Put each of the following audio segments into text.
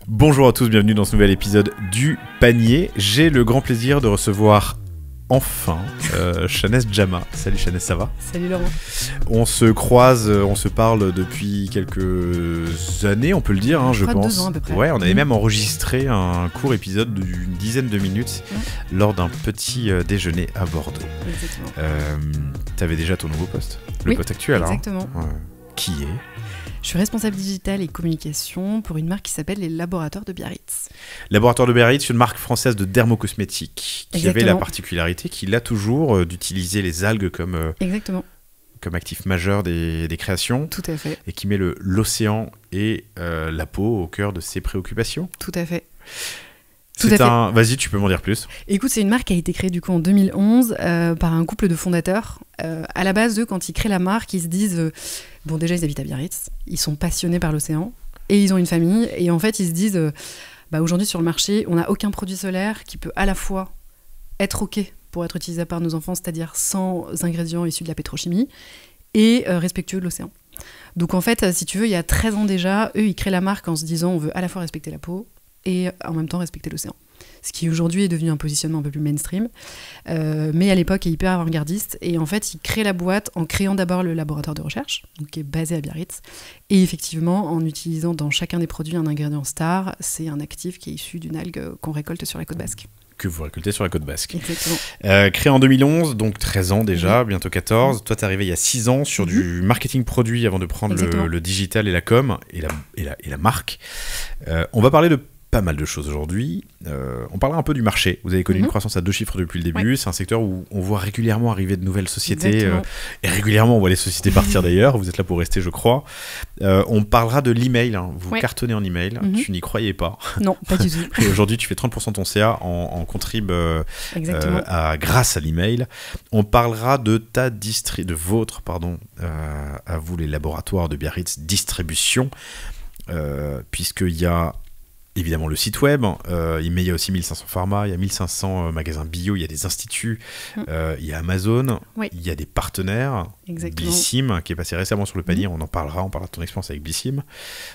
Bonjour à tous, bienvenue dans ce nouvel épisode du Panier. J'ai le grand plaisir de recevoir enfin Chanès Djama. Salut Chanès, ça va? Salut Laurent. On se croise, on se parle depuis quelques années, on peut le dire, je pense. 2 ans à peu près. Ouais, on avait même enregistré un court épisode d'une dizaine de minutes lors d'un petit déjeuner à Bordeaux. Exactement. T'avais déjà ton nouveau poste, le Oui, poste actuel. exactement. Qui est? Je suis responsable digital et communication pour une marque qui s'appelle les Laboratoires de Biarritz. Laboratoire de Biarritz, une marque française de dermocosmétiques qui avait la particularité, qu'il a toujours, d'utiliser les algues comme actif majeur des créations. Tout à fait. Et qui met l'océan et la peau au cœur de ses préoccupations. Tout à fait. Vas-y, tu peux m'en dire plus. Écoute, c'est une marque qui a été créée du coup en 2011 par un couple de fondateurs. À la base, eux, quand ils créent la marque, ils se disent... bon, déjà, ils habitent à Biarritz. Ils sont passionnés par l'océan. Et ils ont une famille. Et en fait, ils se disent... aujourd'hui, sur le marché, on n'a aucun produit solaire qui peut à la fois être OK pour être utilisé par nos enfants, c'est-à-dire sans ingrédients issus de la pétrochimie, et respectueux de l'océan. Donc en fait, si tu veux, il y a 13 ans déjà, eux, ils créent la marque en se disant on veut à la fois respecter la peau et en même temps respecter l'océan. Ce qui aujourd'hui est devenu un positionnement un peu plus mainstream, mais à l'époque est hyper avant-gardiste. Et en fait, ils créent la boîte en créant d'abord le laboratoire de recherche, donc qui est basé à Biarritz, et effectivement en utilisant dans chacun des produits un ingrédient star. C'est un actif qui est issu d'une algue qu'on récolte sur la côte basque. Que vous récoltez sur la côte basque. Exactement. Créé en 2011, donc 13 ans déjà, bientôt 14. Toi, t'es arrivé il y a 6 ans sur du marketing produit avant de prendre le digital et la com et la marque. On va parler de pas mal de choses aujourd'hui. On parlera un peu du marché. Vous avez connu une croissance à 2 chiffres depuis le début. Ouais. C'est un secteur où on voit régulièrement arriver de nouvelles sociétés. Et régulièrement, on voit les sociétés partir d'ailleurs. Vous êtes là pour rester, je crois. On parlera de l'email. Vous cartonnez en email. Tu n'y croyais pas. Non, pas du tout. Et aujourd'hui, tu fais 30% de ton CA en contrib grâce à l'email. On parlera de votre, à vous les laboratoires de Biarritz, distribution. Puisqu'il y a évidemment le site web, mais il y a aussi 1500 pharma, il y a 1500 magasins bio, il y a des instituts, il y a Amazon, il y a des partenaires, Blissim qui est passé récemment sur le panier, on parlera de ton expérience avec Blissim,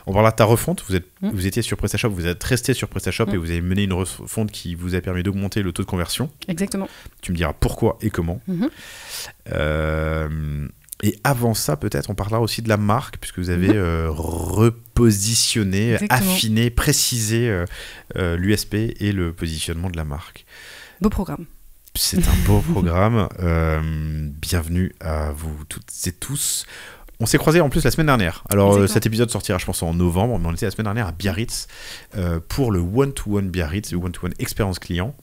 on parlera de ta refonte, vous étiez sur PrestaShop, vous êtes resté sur PrestaShop et vous avez mené une refonte qui vous a permis d'augmenter le taux de conversion. Exactement. Tu me diras pourquoi et comment. Et avant ça, peut-être, on parlera aussi de la marque, puisque vous avez repositionné, affiné, précisé l'USP et le positionnement de la marque. Beau programme. C'est un beau programme. Bienvenue à vous toutes et tous. On s'est croisés en plus la semaine dernière. Alors cet épisode sortira, je pense, en novembre, mais on était la semaine dernière à Biarritz pour le One-to-One Biarritz, le One-to-One expérience client.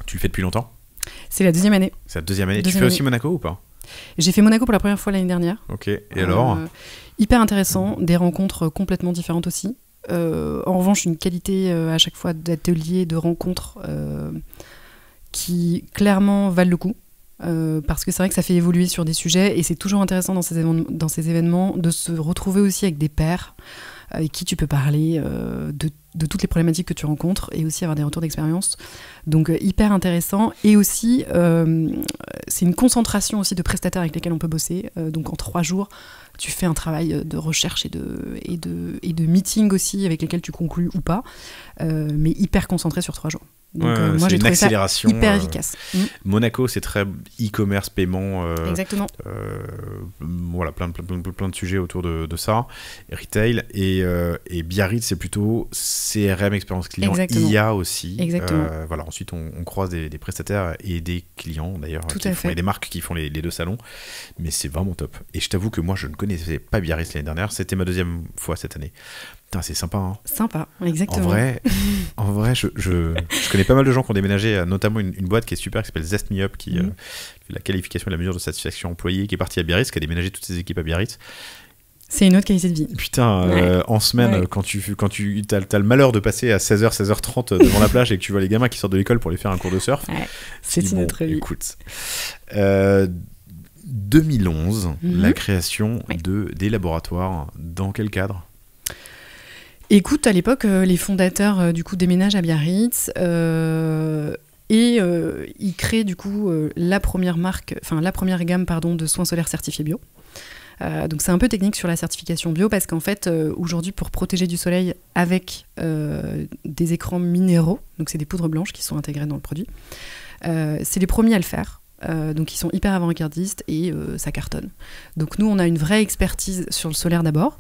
Tu le fais depuis longtemps ? C'est la 2e année. C'est la 2e année. Tu fais aussi Monaco ou pas ? J'ai fait Monaco pour la première fois l'année dernière. Ok, et alors ? Hyper intéressant, des rencontres complètement différentes aussi. En revanche, une qualité à chaque fois d'ateliers, de rencontres qui clairement valent le coup. Parce que c'est vrai que ça fait évoluer sur des sujets et c'est toujours intéressant dans ces événements de se retrouver aussi avec des pairs avec qui tu peux parler de toutes les problématiques que tu rencontres et aussi avoir des retours d'expérience. Donc hyper intéressant. Et aussi, c'est une concentration aussi de prestataires avec lesquels on peut bosser. Donc en 3 jours, tu fais un travail de recherche et de meeting aussi avec lesquels tu conclus ou pas, mais hyper concentré sur 3 jours. Donc moi j'ai trouvé ça hyper efficace. Monaco, c'est très e-commerce, paiement. Exactement. Voilà, plein de sujets autour de ça. Retail et Biarritz, c'est plutôt CRM, expérience client. Exactement. IA aussi. Exactement. Voilà, ensuite on croise des prestataires et des clients d'ailleurs. Tout à fait. Et des marques qui font les 2 salons. Mais c'est vraiment top. Et je t'avoue que moi je ne connaissais pas Biarritz l'année dernière. C'était ma 2e fois cette année. Putain, c'est sympa, hein. Sympa, exactement. En vrai, je connais pas mal de gens qui ont déménagé, notamment une boîte qui est super, qui s'appelle Zest Me Up, qui fait la qualification et la mesure de satisfaction employée, qui est partie à Biarritz, qui a déménagé toutes ses équipes à Biarritz. C'est une autre qualité de vie. Putain, en semaine, quand tu t'as le malheur de passer à 16h, 16h30 devant la plage et que tu vois les gamins qui sortent de l'école pour aller faire un cours de surf, c'est une autre vie. Écoute, 2011, la création des laboratoires, dans quel cadre ? Écoute, à l'époque, les fondateurs du coup déménagent à Biarritz et ils créent du coup la première gamme de soins solaires certifiés bio. Donc c'est un peu technique sur la certification bio parce qu'en fait, aujourd'hui, pour protéger du soleil avec des écrans minéraux, donc c'est des poudres blanches qui sont intégrées dans le produit, c'est les premiers à le faire. Donc ils sont hyper avant-gardistes et ça cartonne. Donc nous, on a une vraie expertise sur le solaire d'abord.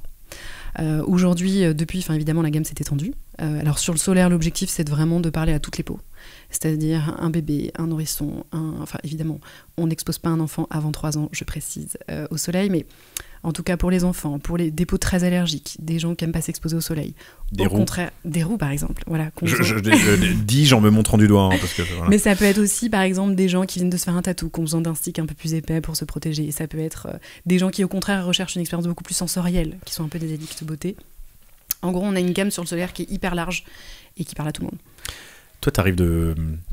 Aujourd'hui, depuis, évidemment, la gamme s'est étendue. Alors sur le solaire, l'objectif, c'est vraiment de parler à toutes les peaux. C'est-à-dire un bébé, un nourrisson, évidemment, on n'expose pas un enfant avant 3 ans, je précise, au soleil, mais en tout cas pour les enfants, pour des peaux très allergiques, des gens qui n'aiment pas s'exposer au soleil. Des roues. Contraire, des roues par exemple. Voilà, je dis en me montrant du doigt. Parce que, voilà. Mais ça peut être aussi par exemple des gens qui viennent de se faire un tatou, qui ont besoin d'un stick un peu plus épais pour se protéger. Ça peut être des gens qui au contraire recherchent une expérience beaucoup plus sensorielle, qui sont un peu des addicts de beauté. En gros, on a une gamme sur le solaire qui est hyper large et qui parle à tout le monde. Toi,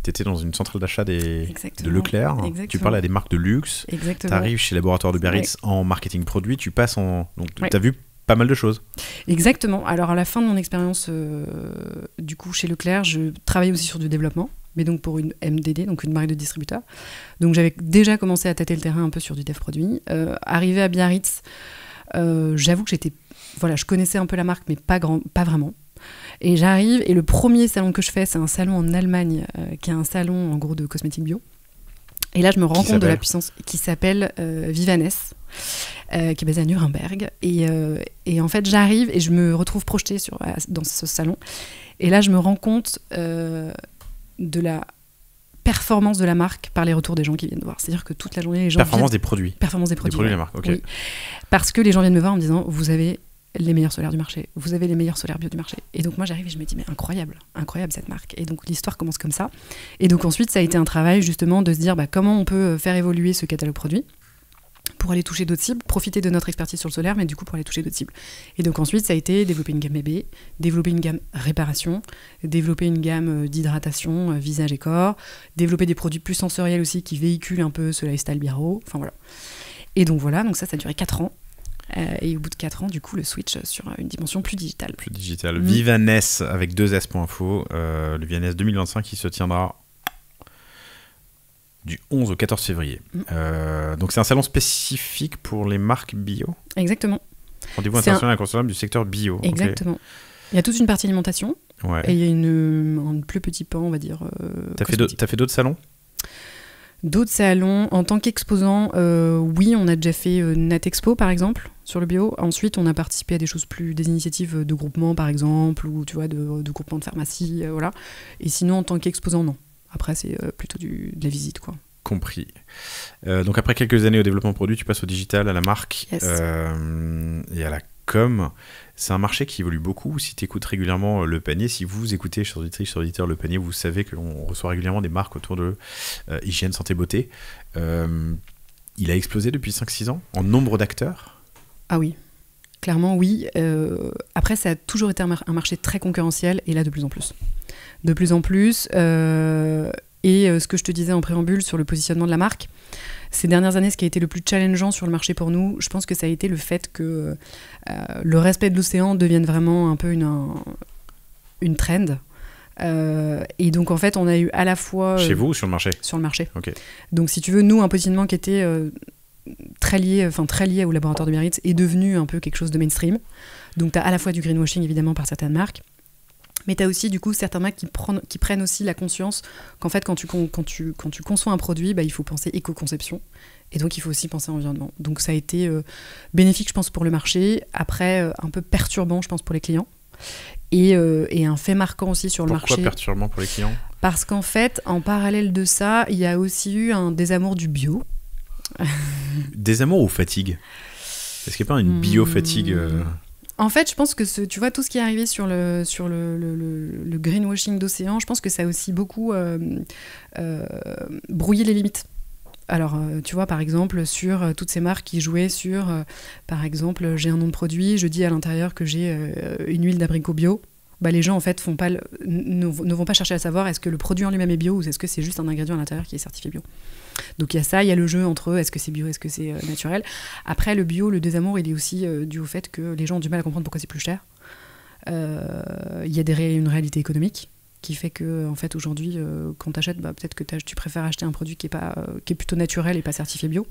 t'étais dans une centrale d'achat de Leclerc. Exactement. Tu parles à des marques de luxe. Exactement. T'arrives chez Laboratoire de Biarritz en marketing produit. Tu passes Donc, t'as vu pas mal de choses. Exactement. Alors, à la fin de mon expérience, du coup, chez Leclerc, je travaillais aussi sur du développement, mais donc pour une MDD, donc une marque de distributeur. Donc, j'avais déjà commencé à tâter le terrain un peu sur du dev produit. Arrivé à Biarritz, j'avoue que je connaissais un peu la marque, mais pas vraiment. Et j'arrive, et le premier salon que je fais, c'est un salon en Allemagne, qui est un salon en gros de cosmétiques bio. Et là, je me rends compte de la puissance qui s'appelle Vivanes, qui est basée à Nuremberg. Et en fait, j'arrive et je me retrouve projetée dans ce salon. Et là, je me rends compte de la performance de la marque par les retours des gens qui viennent voir. C'est-à-dire que toute la journée, les gens Performance des produits. Performance des produits, de la marque, ok. Oui. Parce que les gens viennent me voir en me disant, vous avez les meilleurs solaires du marché, vous avez les meilleurs solaires bio du marché. Et donc moi j'arrive et je me dis mais incroyable cette marque. Et donc l'histoire commence comme ça. Et donc ensuite ça a été un travail justement de se dire comment on peut faire évoluer ce catalogue produit pour aller toucher d'autres cibles, profiter de notre expertise sur le solaire, mais du coup pour aller toucher d'autres cibles. Et donc ensuite ça a été développer une gamme bébé, développer une gamme réparation, développer une gamme d'hydratation, visage et corps, développer des produits plus sensoriels aussi qui véhiculent un peu ce lifestyle biarro, voilà. Et donc voilà, donc ça a duré 4 ans. Et au bout de 4 ans, du coup, le switch sur une dimension plus digitale. Vivanes avec 2S.info, le Vivanes 2025 qui se tiendra du 11 au 14 février. Donc c'est un salon spécifique pour les marques bio. Exactement. Rendez-vous international incontournable du secteur bio. Exactement. Okay. Il y a toute une partie alimentation, et il y a un plus petit pan, on va dire. T'as fait d'autres salons ? D'autres salons, en tant qu'exposant, oui, on a déjà fait Natexpo par exemple, sur le bio. Ensuite, on a participé à des initiatives de groupement par exemple, ou tu vois, de groupement de pharmacie, voilà. Et sinon, en tant qu'exposant, non. Après, c'est plutôt de la visite, quoi. Compris. Donc après quelques années au développement produit, tu passes au digital, à la marque, yes. Et à la com. C'est un marché qui évolue beaucoup. Si tu écoutes régulièrement Le Panier, si vous écoutez, chers auditrices, chers auditeurs, Le Panier, vous savez qu'on reçoit régulièrement des marques autour de hygiène, santé, beauté. Il a explosé depuis 5-6 ans en nombre d'acteurs. Ah oui, clairement oui. Après, ça a toujours été un marché très concurrentiel, et là de plus en plus. De plus en plus. Et ce que je te disais en préambule sur le positionnement de la marque, ces dernières années, ce qui a été le plus challengeant sur le marché pour nous, je pense que ça a été le fait que le respect de l'océan devienne vraiment un peu une trend. Et donc en fait, on a eu à la fois... Chez vous ou sur le marché ? Sur le marché. Okay. Donc si tu veux, nous, un positionnement qui était très lié au laboratoire de Biarritz est devenu un peu quelque chose de mainstream. Donc tu as à la fois du greenwashing, évidemment, par certaines marques, mais tu as aussi, du coup, certains marques qui prennent aussi la conscience qu'en fait, quand tu conçois un produit, il faut penser éco-conception. Et donc, il faut aussi penser environnement. Donc, ça a été bénéfique, je pense, pour le marché. Après, un peu perturbant, je pense, pour les clients. Et un fait marquant aussi sur le marché. Pourquoi perturbant pour les clients ? Parce qu'en fait, en parallèle de ça, il y a aussi eu un désamour du bio. Désamour ou fatigue ? Est-ce qu'il n'y a pas une bio-fatigue En fait, je pense que tu vois, tout ce qui est arrivé sur le greenwashing d'océan, je pense que ça a aussi beaucoup brouillé les limites. Alors, tu vois, par exemple, sur toutes ces marques qui jouaient sur, par exemple, j'ai un nom de produit, je dis à l'intérieur que j'ai une huile d'abricot bio. Les gens, en fait, ne vont pas chercher à savoir est-ce que le produit en lui-même est bio ou est-ce que c'est juste un ingrédient à l'intérieur qui est certifié bio. Donc il y a ça, il y a le jeu entre est-ce que c'est bio, est-ce que c'est naturel. Après, le bio, le désamour, il est aussi dû au fait que les gens ont du mal à comprendre pourquoi c'est plus cher. Il y a une réalité économique qui fait que, en fait, aujourd'hui, quand tu achètes, peut-être que tu préfères acheter un produit qui est plutôt naturel et pas certifié bio.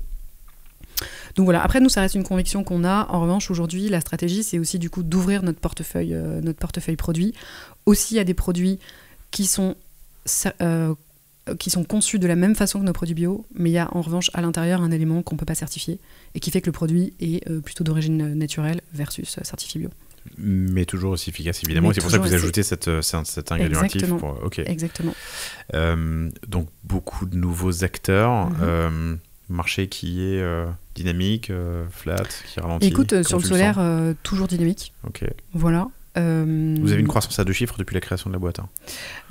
Donc voilà, après nous ça reste une conviction qu'on a. En revanche aujourd'hui la stratégie c'est aussi du coup d'ouvrir notre portefeuille produit aussi à des produits qui sont conçus de la même façon que nos produits bio, mais il y a en revanche à l'intérieur un élément qu'on ne peut pas certifier et qui fait que le produit est plutôt d'origine naturelle versus certifié bio. Mais toujours aussi efficace, évidemment. Et c'est pour ça que vous ajoutez cet ingrédient actif. Exactement. Donc, beaucoup de nouveaux acteurs. Marché qui est dynamique, flat, qui ralentit. Écoute, sur le solaire, toujours dynamique. Ok. Voilà. Vous avez une croissance à 2 chiffres depuis la création de la boîte.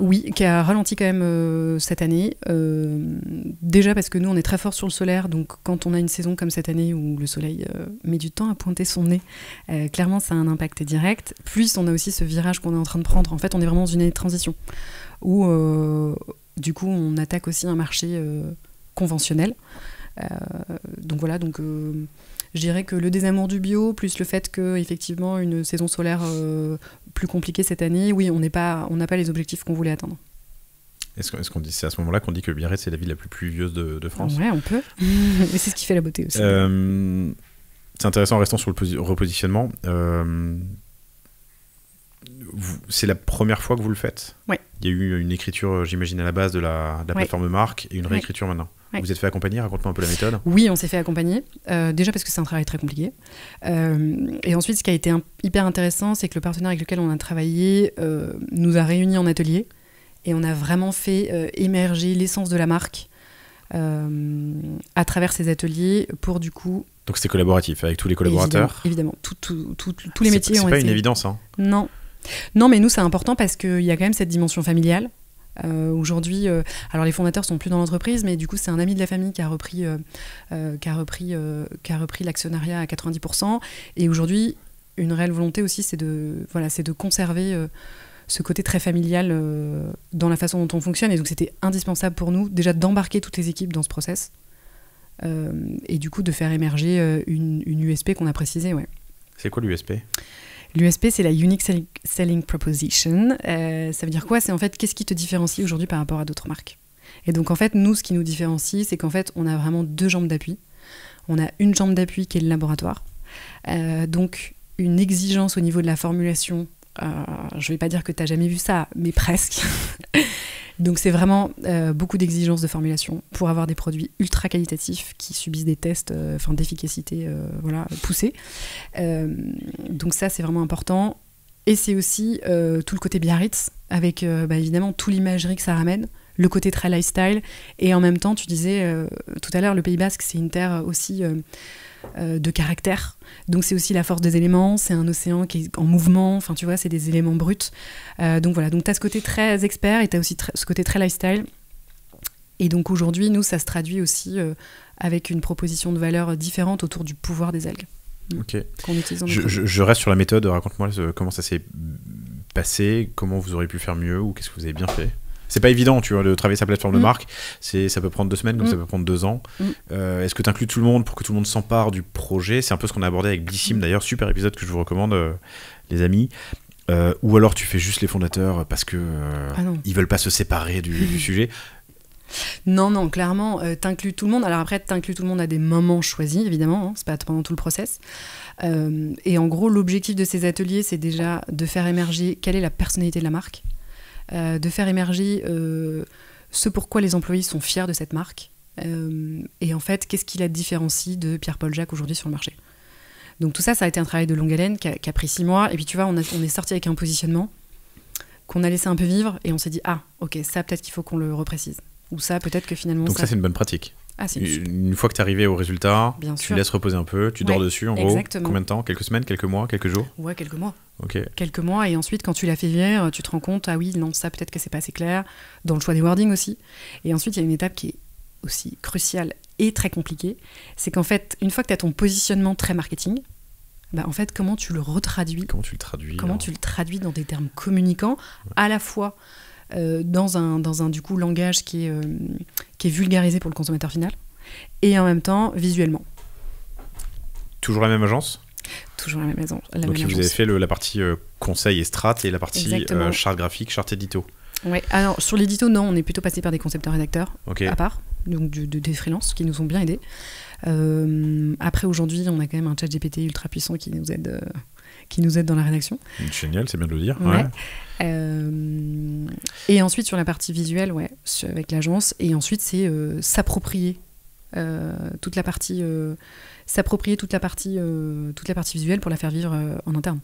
Oui, qui a ralenti quand même cette année. Déjà parce que nous, on est très fort sur le solaire, donc quand on a une saison comme cette année où le soleil met du temps à pointer son nez, clairement, ça a un impact direct. Plus, on a aussi ce virage qu'on est en train de prendre. En fait, on est vraiment dans une année de transition où, du coup, on attaque aussi un marché conventionnel. Donc voilà, je dirais que le désamour du bio, plus le fait qu'effectivement une saison solaire plus compliquée cette année, oui, on n'a pas les objectifs qu'on voulait atteindre. Est-ce qu'on dit, c'est à ce moment-là qu'on dit que Biarritz c'est la ville la plus pluvieuse de France? Ouais, on peut. Mais c'est ce qui fait la beauté aussi. C'est intéressant, en restant sur le repositionnement. C'est la première fois que vous le faites? Ouais. Il y a eu une écriture, j'imagine, à la base de la plateforme de marque et une réécriture maintenant. Ouais. Vous êtes fait accompagner? Raconte-moi un peu la méthode. Oui, on s'est fait accompagner. Déjà parce que c'est un travail très compliqué. Et ensuite, ce qui a été hyper intéressant, c'est que le partenaire avec lequel on a travaillé nous a réunis en atelier et on a vraiment fait émerger l'essence de la marque à travers ces ateliers pour du coup... Donc c'était collaboratif avec tous les collaborateurs? Évidemment. Tous les métiers ont été... C'est pas une évidence, hein? Non, mais nous, c'est important parce qu'il y a quand même cette dimension familiale. Aujourd'hui, alors les fondateurs sont plus dans l'entreprise, mais du coup c'est un ami de la famille qui a repris l'actionnariat à 90%. Et aujourd'hui, une réelle volonté aussi, c'est de conserver ce côté très familial dans la façon dont on fonctionne. Et donc c'était indispensable pour nous déjà d'embarquer toutes les équipes dans ce process et du coup de faire émerger une USP qu'on a précisée. Ouais. C'est quoi l'USP ? L'USP, c'est la Unique Selling Proposition. Ça veut dire quoi? C'est en fait, qu'est-ce qui te différencie aujourd'hui par rapport à d'autres marques? Et donc, en fait, nous, ce qui nous différencie, c'est qu'en fait, on a vraiment 2 jambes d'appui. On a une jambe d'appui qui est le laboratoire. Donc, une exigence au niveau de la formulation. Je ne vais pas dire que tu n'as jamais vu ça, mais presque. Donc, c'est vraiment beaucoup d'exigences de formulation pour avoir des produits ultra qualitatifs qui subissent des tests d'efficacité poussés. Donc, ça, c'est vraiment important. Et c'est aussi tout le côté Biarritz, avec évidemment toute l'imagerie que ça ramène, le côté très lifestyle. Et en même temps, tu disais tout à l'heure, le Pays Basque, c'est une terre aussi de caractère. Donc, c'est aussi la force des éléments. C'est un océan qui est en mouvement. Enfin, tu vois, c'est des éléments bruts. Donc, voilà. Donc, tu as ce côté très expert et tu as aussi ce côté très lifestyle. Et donc, aujourd'hui, nous, ça se traduit aussi avec une proposition de valeur différente autour du pouvoir des algues. Ok. Je reste sur la méthode. Raconte-moi comment ça s'est passé, comment vous auriez pu faire mieux ou qu'est-ce que vous avez bien fait. C'est pas évident, tu vois, de travailler sa plateforme de marque. Ça peut prendre 2 semaines, comme ça peut prendre 2 ans. Est-ce que tu inclus tout le monde pour que tout le monde s'empare du projet? C'est un peu ce qu'on a abordé avec Blissim, d'ailleurs, super épisode que je vous recommande, les amis. Ou alors tu fais juste les fondateurs parce que ils veulent pas se séparer du sujet. Non, clairement, t'inclus tout le monde. Alors après, t'inclus tout le monde à des moments choisis, évidemment, hein, c'est pas pendant tout le process. Et en gros, l'objectif de ces ateliers, c'est déjà de faire émerger quelle est la personnalité de la marque, de faire émerger ce pourquoi les employés sont fiers de cette marque, et en fait, qu'est-ce qui la différencie de Pierre-Paul Jacques aujourd'hui sur le marché. Donc tout ça, ça a été un travail de longue haleine qui a pris 6 mois, et puis tu vois, on est sorti avec un positionnement qu'on a laissé un peu vivre, et on s'est dit, ok, ça peut-être qu'il faut qu'on le reprécise. Ou ça, peut-être que finalement... Donc ça, c'est une bonne pratique. C'est une fois que tu es arrivé au résultat, tu laisses reposer un peu, tu dors dessus, en gros. Combien de temps? Quelques semaines, quelques mois, quelques jours? Ouais, quelques mois. Ok. Quelques mois, et ensuite, quand tu l'as fait vieillir, tu te rends compte, non, ça, peut-être que c'est pas assez clair, dans le choix des wordings aussi. Et ensuite, il y a une étape qui est aussi cruciale et très compliquée, c'est qu'en fait, une fois que tu as ton positionnement très marketing, en fait, comment tu le retraduis? Comment tu le traduis dans des termes communicants, à la fois... dans un du coup langage qui est vulgarisé pour le consommateur final et en même temps visuellement. Toujours la même agence? Toujours la même agence. Donc vous avez fait la partie conseil et strat et la partie charte graphique, charte édito. Ouais. Alors sur l'édito, non, on est plutôt passé par des concepteurs rédacteurs à part, donc des freelances qui nous ont bien aidés. Après, aujourd'hui, on a quand même un chat GPT ultra puissant qui nous aide dans la rédaction. Génial, c'est bien de le dire. Ouais. Et ensuite, sur la partie visuelle, avec l'agence. Et ensuite, c'est s'approprier toute la partie visuelle pour la faire vivre en interne.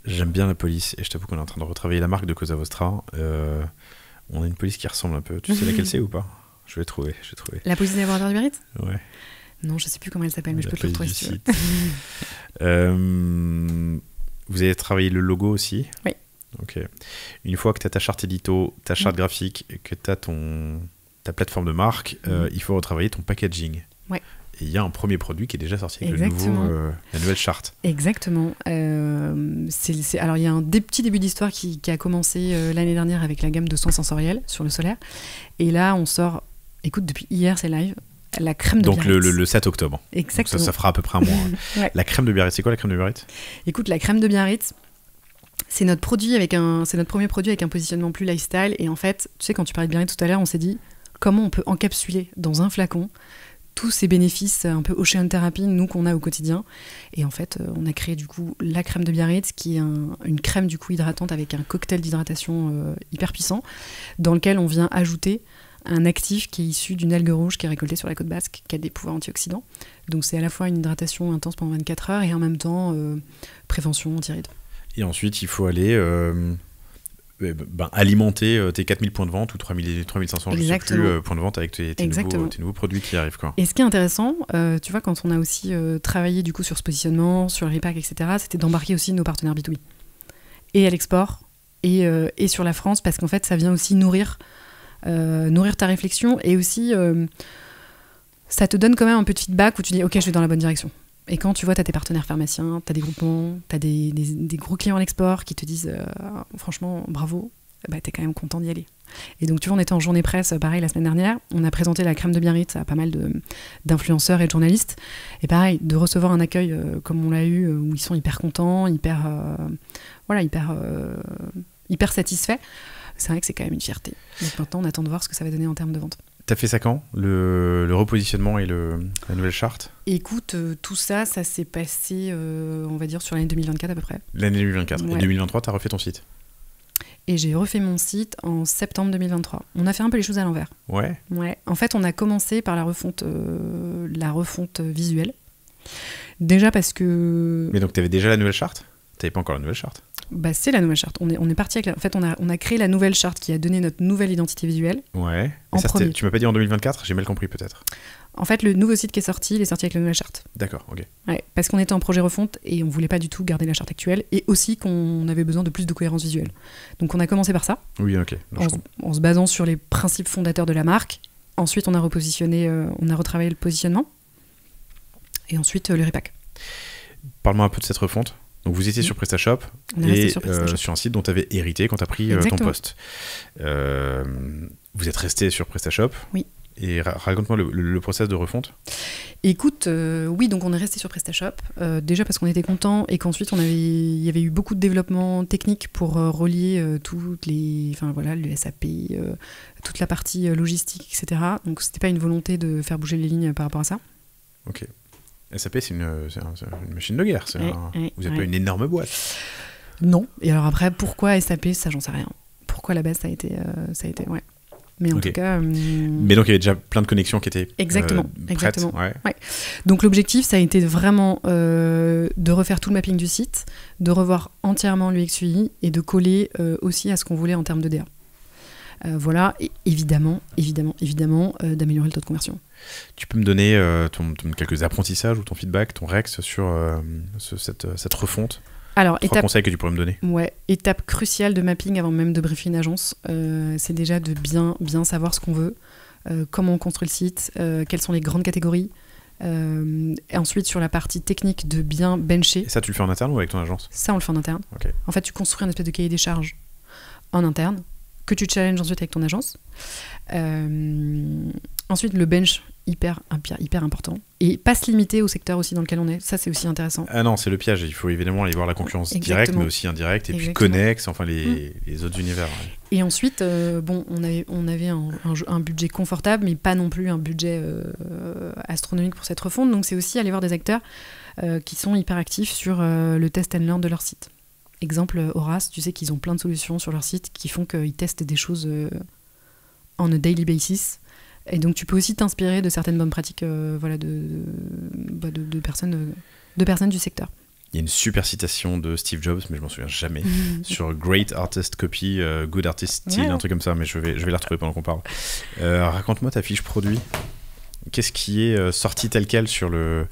J'aime bien la police, et je t'avoue qu'on est en train de retravailler la marque de Cosa Vostra. On a une police qui ressemble un peu. Tu sais laquelle c'est ou pas? Je vais trouver. La police des laboratoires du Biarritz? Ouais. Non, je sais plus comment elle s'appelle, mais je peux te le trouver si tu veux. Vous avez travaillé le logo aussi? Oui. Ok. Une fois que tu as ta charte édito, ta charte graphique, et que tu as ta plateforme de marque, il faut retravailler ton packaging. Ouais. Et il y a un premier produit qui est déjà sorti avec la nouvelle charte. Exactement. Alors, il y a un petit début d'histoire qui a commencé l'année dernière avec la gamme de sons sensoriels sur le solaire. Et là, on sort, écoute, depuis hier, c'est live, la crème de Biarritz. Donc le 7 octobre. Exactement. Donc ça fera à peu près un mois. Ouais. La crème de Biarritz, c'est quoi la crème de Biarritz? Écoute, la crème de Biarritz, c'est notre premier produit avec un positionnement plus lifestyle. Et en fait, tu sais, quand tu parlais de Biarritz tout à l'heure, on s'est dit comment on peut encapsuler dans un flacon tous ces bénéfices un peu Ocean Therapy, nous, qu'on a au quotidien. Et en fait, on a créé du coup la crème de Biarritz, qui est une crème du coup hydratante avec un cocktail d'hydratation hyper puissant, dans lequel on vient ajouter un actif qui est issu d'une algue rouge qui est récoltée sur la côte basque, qui a des pouvoirs antioxydants. Donc c'est à la fois une hydratation intense pendant 24 heures et en même temps prévention anti-rides. Et ensuite, il faut aller alimenter tes 4000 points de vente ou 3500 je sais plus, points de vente avec tes nouveaux produits qui arrivent, quoi. Et ce qui est intéressant, tu vois, quand on a aussi travaillé du coup sur ce positionnement, sur le repack, etc., c'était d'embarquer aussi nos partenaires B2B. Et à l'export, et sur la France, parce qu'en fait, ça vient aussi nourrir ta réflexion, et aussi ça te donne quand même un peu de feedback où tu dis ok, je vais dans la bonne direction. Et quand tu vois, tu as tes partenaires pharmaciens, tu as des groupements, tu as des gros clients à l'export qui te disent franchement bravo, tu es quand même content d'y aller. Et donc tu vois, on était en journée presse pareil la semaine dernière, on a présenté la crème de Biarritz à pas mal d'influenceurs et de journalistes, et pareil, de recevoir un accueil comme on l'a eu, où ils sont hyper contents, hyper satisfaits. C'est vrai que c'est quand même une fierté. Donc maintenant, on attend de voir ce que ça va donner en termes de vente. T'as fait ça quand, le repositionnement et la nouvelle charte? Écoute, tout ça s'est passé, on va dire, sur l'année 2024 à peu près. L'année 2024. Ouais. Et 2023, t'as refait ton site? Et j'ai refait mon site en septembre 2023. On a fait un peu les choses à l'envers. Ouais. En fait, on a commencé par la refonte visuelle. Déjà parce que... Mais donc, t'avais déjà la nouvelle charte? T'avais pas encore la nouvelle charte? Bah, c'est la nouvelle charte. On est parti avec en fait, on a créé la nouvelle charte qui a donné notre nouvelle identité visuelle. Ouais. Mais ça, tu m'as pas dit en 2024? J'ai mal compris peut-être. En fait, le nouveau site qui est sorti, il est sorti avec la nouvelle charte. D'accord, ok. Ouais, parce qu'on était en projet refonte et on voulait pas du tout garder la charte actuelle, et aussi qu'on avait besoin de plus de cohérence visuelle. Donc on a commencé par ça. Oui, ok. En se basant sur les principes fondateurs de la marque. Ensuite, on a repositionné, on a retravaillé le positionnement. Et ensuite, le repack. Parle-moi un peu de cette refonte. Donc vous étiez sur PrestaShop et sur un site dont tu avais hérité quand tu as pris ton poste. Vous êtes resté sur PrestaShop. Oui. Et raconte-moi le process de refonte. Écoute, oui, donc on est resté sur PrestaShop, déjà parce qu'on était content et qu'ensuite il y avait eu beaucoup de développement technique pour relier le SAP, toute la partie logistique, etc. Donc c'était pas une volonté de faire bouger les lignes par rapport à ça. Ok. SAP, c'est une machine de guerre. Vous n'êtes pas une énorme boîte. Non. Et alors après, pourquoi SAP, ça, j'en sais rien. Pourquoi à la base, ça a été ouais. Mais en tout cas... Mais donc, il y avait déjà plein de connexions qui étaient prêtes. Exactement. Ouais. Donc, l'objectif, ça a été vraiment de refaire tout le mapping du site, de revoir entièrement l'UX UI et de coller aussi à ce qu'on voulait en termes de DA. Voilà, et évidemment, d'améliorer le taux de conversion. Tu peux me donner quelques apprentissages ou ton feedback, ton Rex sur cette refonte? Alors, 3 conseils que tu pourrais me donner. Ouais, étape cruciale de mapping avant même de briefer une agence, c'est déjà de bien savoir ce qu'on veut, comment on construit le site, quelles sont les grandes catégories. Et ensuite, sur la partie technique, de bien bencher. Et ça, tu le fais en interne ou avec ton agence? Ça, on le fait en interne. Okay. En fait, tu construis un espèce de cahier des charges en interne, que tu challenges ensuite avec ton agence. Ensuite, le bench, hyper important. Et pas se limiter au secteur aussi dans lequel on est. Ça, c'est aussi intéressant. Ah non, c'est le piège. Il faut évidemment aller voir la concurrence directe, mais aussi indirecte, et puis connexe, enfin les autres univers. Ouais. Et ensuite, on avait un budget confortable, mais pas non plus un budget astronomique pour cette refonte. Donc c'est aussi aller voir des acteurs qui sont hyper actifs sur le test and learn de leur site. Exemple, Horace, tu sais qu'ils ont plein de solutions sur leur site qui font qu'ils testent des choses on a daily basis. Et donc tu peux aussi t'inspirer de certaines bonnes pratiques de personnes du secteur. Il y a une super citation de Steve Jobs, mais je m'en souviens jamais, sur Great Artist Copy, Good Artist Steal, un truc comme ça, mais je vais la retrouver pendant qu'on parle. Raconte-moi ta fiche produit. Qu'est-ce qui est sorti tel quel sur la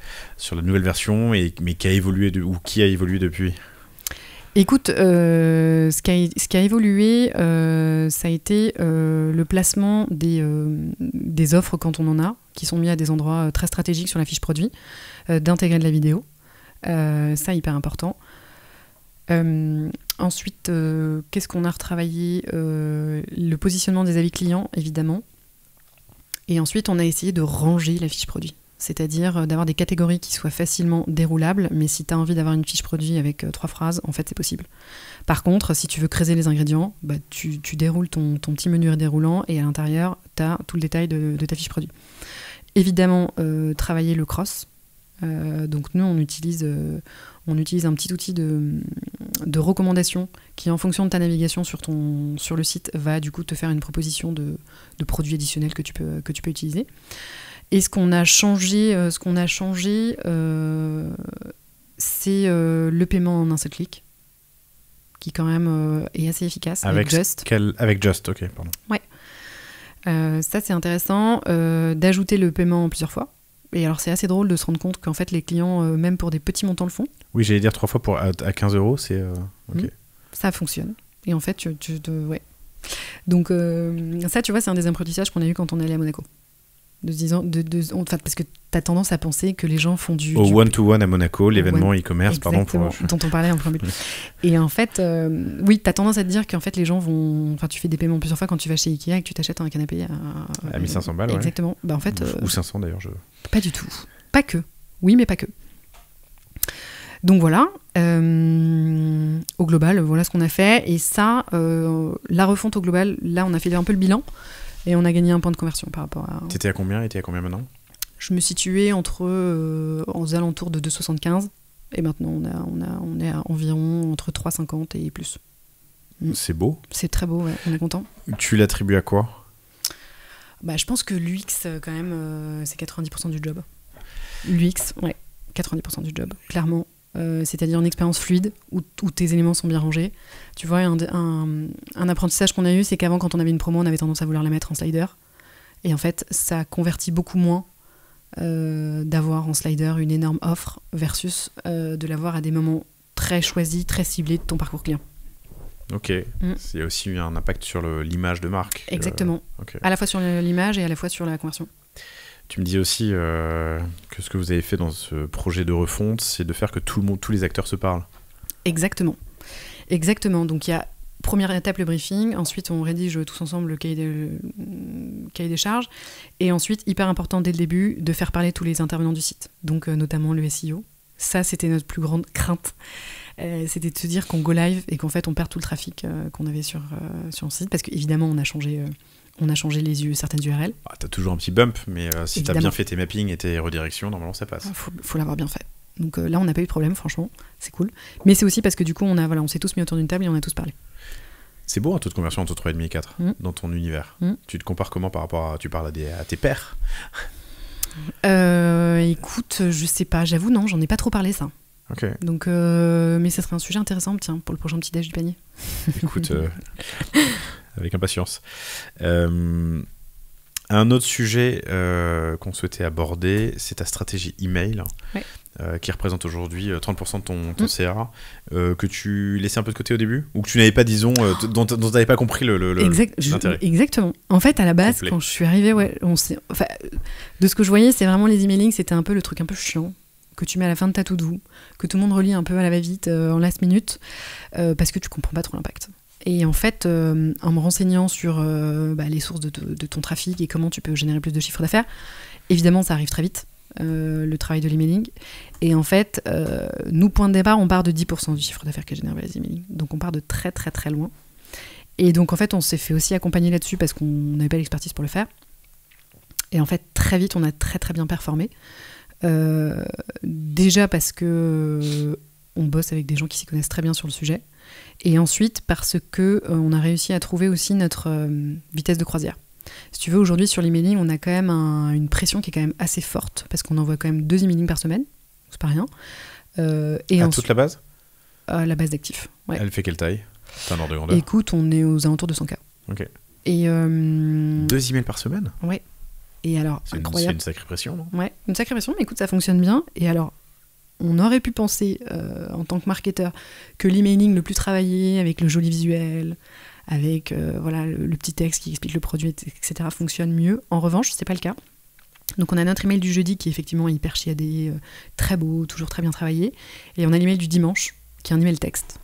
nouvelle version, mais qui a évolué qui a évolué depuis ? Écoute, ce qui a évolué, ça a été le placement des offres quand on en a, qui sont mis à des endroits très stratégiques sur la fiche produit, d'intégrer de la vidéo. Ça, hyper important. Ensuite, qu'est-ce qu'on a retravaillé ? Le positionnement des avis clients, évidemment. Et ensuite, on a essayé de ranger la fiche produit. C'est-à-dire d'avoir des catégories qui soient facilement déroulables, mais si tu as envie d'avoir une fiche produit avec 3 phrases, en fait, c'est possible. Par contre, si tu veux creuser les ingrédients, tu déroules ton petit menu déroulant et à l'intérieur, tu as tout le détail de ta fiche produit. Évidemment, travailler le cross. Donc nous, on utilise un petit outil de recommandation qui, en fonction de ta navigation sur le site, va du coup te faire une proposition de produits additionnels que tu peux utiliser. Et ce qu'on a changé, c'est le paiement en un seul clic, qui quand même est assez efficace avec Just. Avec Just, ok, pardon. Ouais. Ça, c'est intéressant d'ajouter le paiement en plusieurs fois. Et alors, c'est assez drôle de se rendre compte qu'en fait, les clients, même pour des petits montants, le font. Oui, j'allais dire 3 fois à 15 €, c'est... ok. Ça fonctionne. Et en fait, ouais. Donc, ça, tu vois, c'est un des apprentissages qu'on a eu quand on est allé à Monaco. Parce que tu as tendance à penser que les gens font du one-to-one à Monaco, l'événement e-commerce, dont on parlait en préambule. Et en fait, oui, tu as tendance à te dire qu'en fait, les gens vont... Enfin, tu fais des paiements plusieurs fois quand tu vas chez Ikea et que tu t'achètes un canapé à 1500 balles, exactement. Ouais. En fait, ou 500 d'ailleurs. Pas du tout. Pas que. Oui, mais pas que. Donc voilà. Au global, voilà ce qu'on a fait. Et ça, la refonte au global, là, on a fait un peu le bilan. Et on a gagné un point de conversion par rapport à... T'étais à combien et t'es à combien maintenant ? Je me situais aux alentours de 2,75 et maintenant on est à environ entre 3,50 et plus. C'est beau. C'est très beau, ouais, on est content. Tu l'attribues à quoi ? Je pense que l'UX, quand même, c'est 90% du job. L'UX, ouais, 90% du job, clairement. C'est-à-dire une expérience fluide où tes éléments sont bien rangés. Tu vois, un apprentissage qu'on a eu, c'est qu'avant, quand on avait une promo, on avait tendance à vouloir la mettre en slider. Et en fait, ça convertit beaucoup moins d'avoir en slider une énorme offre versus de l'avoir à des moments très choisis, très ciblés de ton parcours client. Ok, c'est aussi eu un impact sur l'image de marque. Exactement, à la fois sur l'image et à la fois sur la conversion. Tu me dis aussi que ce que vous avez fait dans ce projet de refonte, c'est de faire que tous les acteurs se parlent. Exactement. Donc il y a première étape le briefing, ensuite on rédige tous ensemble le cahier des charges, et ensuite, hyper important dès le début, de faire parler tous les intervenants du site, donc notamment le SEO. Ça, c'était notre plus grande crainte. C'était de se dire qu'on go live et qu'en fait on perd tout le trafic qu'on avait sur le site, parce qu'évidemment on a changé certaines URL. T'as toujours un petit bump, mais si t'as bien fait tes mappings et tes redirections, normalement ça passe. Faut l'avoir bien fait. Donc là, on n'a pas eu de problème, franchement, c'est cool. Mais c'est aussi parce que du coup, on s'est tous mis autour d'une table et on a tous parlé. C'est beau un taux de conversion entre 3,5 et 4 dans ton univers. Tu te compares comment par rapport à... Tu parles à tes pairs ? Écoute, je sais pas, j'avoue, non, j'en ai pas trop parlé, ça. Ok. Donc, mais ça serait un sujet intéressant, tiens, pour le prochain petit déj du panier. Écoute, avec impatience. Un autre sujet qu'on souhaitait aborder, c'est ta stratégie email, qui représente aujourd'hui 30% de ton CA, que tu laissais un peu de côté au début, ou que tu n'avais pas, disons, dont tu n'avais pas compris l'intérêt. Exactement. En fait, à la base, quand je suis arrivée, de ce que je voyais, c'est vraiment les emailing, c'était un peu le truc un peu chiant que tu mets à la fin de ta to-do, que tout le monde relit un peu à la va-vite en last minute, parce que tu comprends pas trop l'impact. Et en fait, en me renseignant sur les sources de ton trafic et comment tu peux générer plus de chiffre d'affaires, Évidemment, ça arrive très vite, le travail de l'emailing. Et en fait, nous, point de départ, on part de 10% du chiffre d'affaires que génèrent les emailing. Donc, on part de très, très, très loin. Et donc, en fait, on s'est fait aussi accompagner là-dessus parce qu'on n'avait pas l'expertise pour le faire. Et en fait, très vite, on a très, très bien performé. Déjà parce que on bosse avec des gens qui s'y connaissent très bien sur le sujet. Et ensuite, parce qu'on a réussi à trouver aussi notre vitesse de croisière. Si tu veux, aujourd'hui, sur l'emailing, on a quand même une pression qui est quand même assez forte, parce qu'on envoie quand même 2 emailings par semaine, c'est pas rien. Toute la base ? La base d'actifs, ouais. Elle fait quelle taille ? C'est un ordre de grandeur ? Écoute, on est aux alentours de 100K. Ok. Et 2 emails par semaine ? Ouais. Et alors, c'est incroyable. C'est une sacrée pression, non ? Ouais, une sacrée pression, mais écoute, ça fonctionne bien. Et alors, on aurait pu penser, en tant que marketeur, que l'emailing le plus travaillé, avec le joli visuel, avec le petit texte qui explique le produit, etc., fonctionne mieux. En revanche, c'est pas le cas. Donc on a notre email du jeudi qui est effectivement hyper chiadé, très beau, toujours très bien travaillé. Et on a l'email du dimanche, qui est un email texte,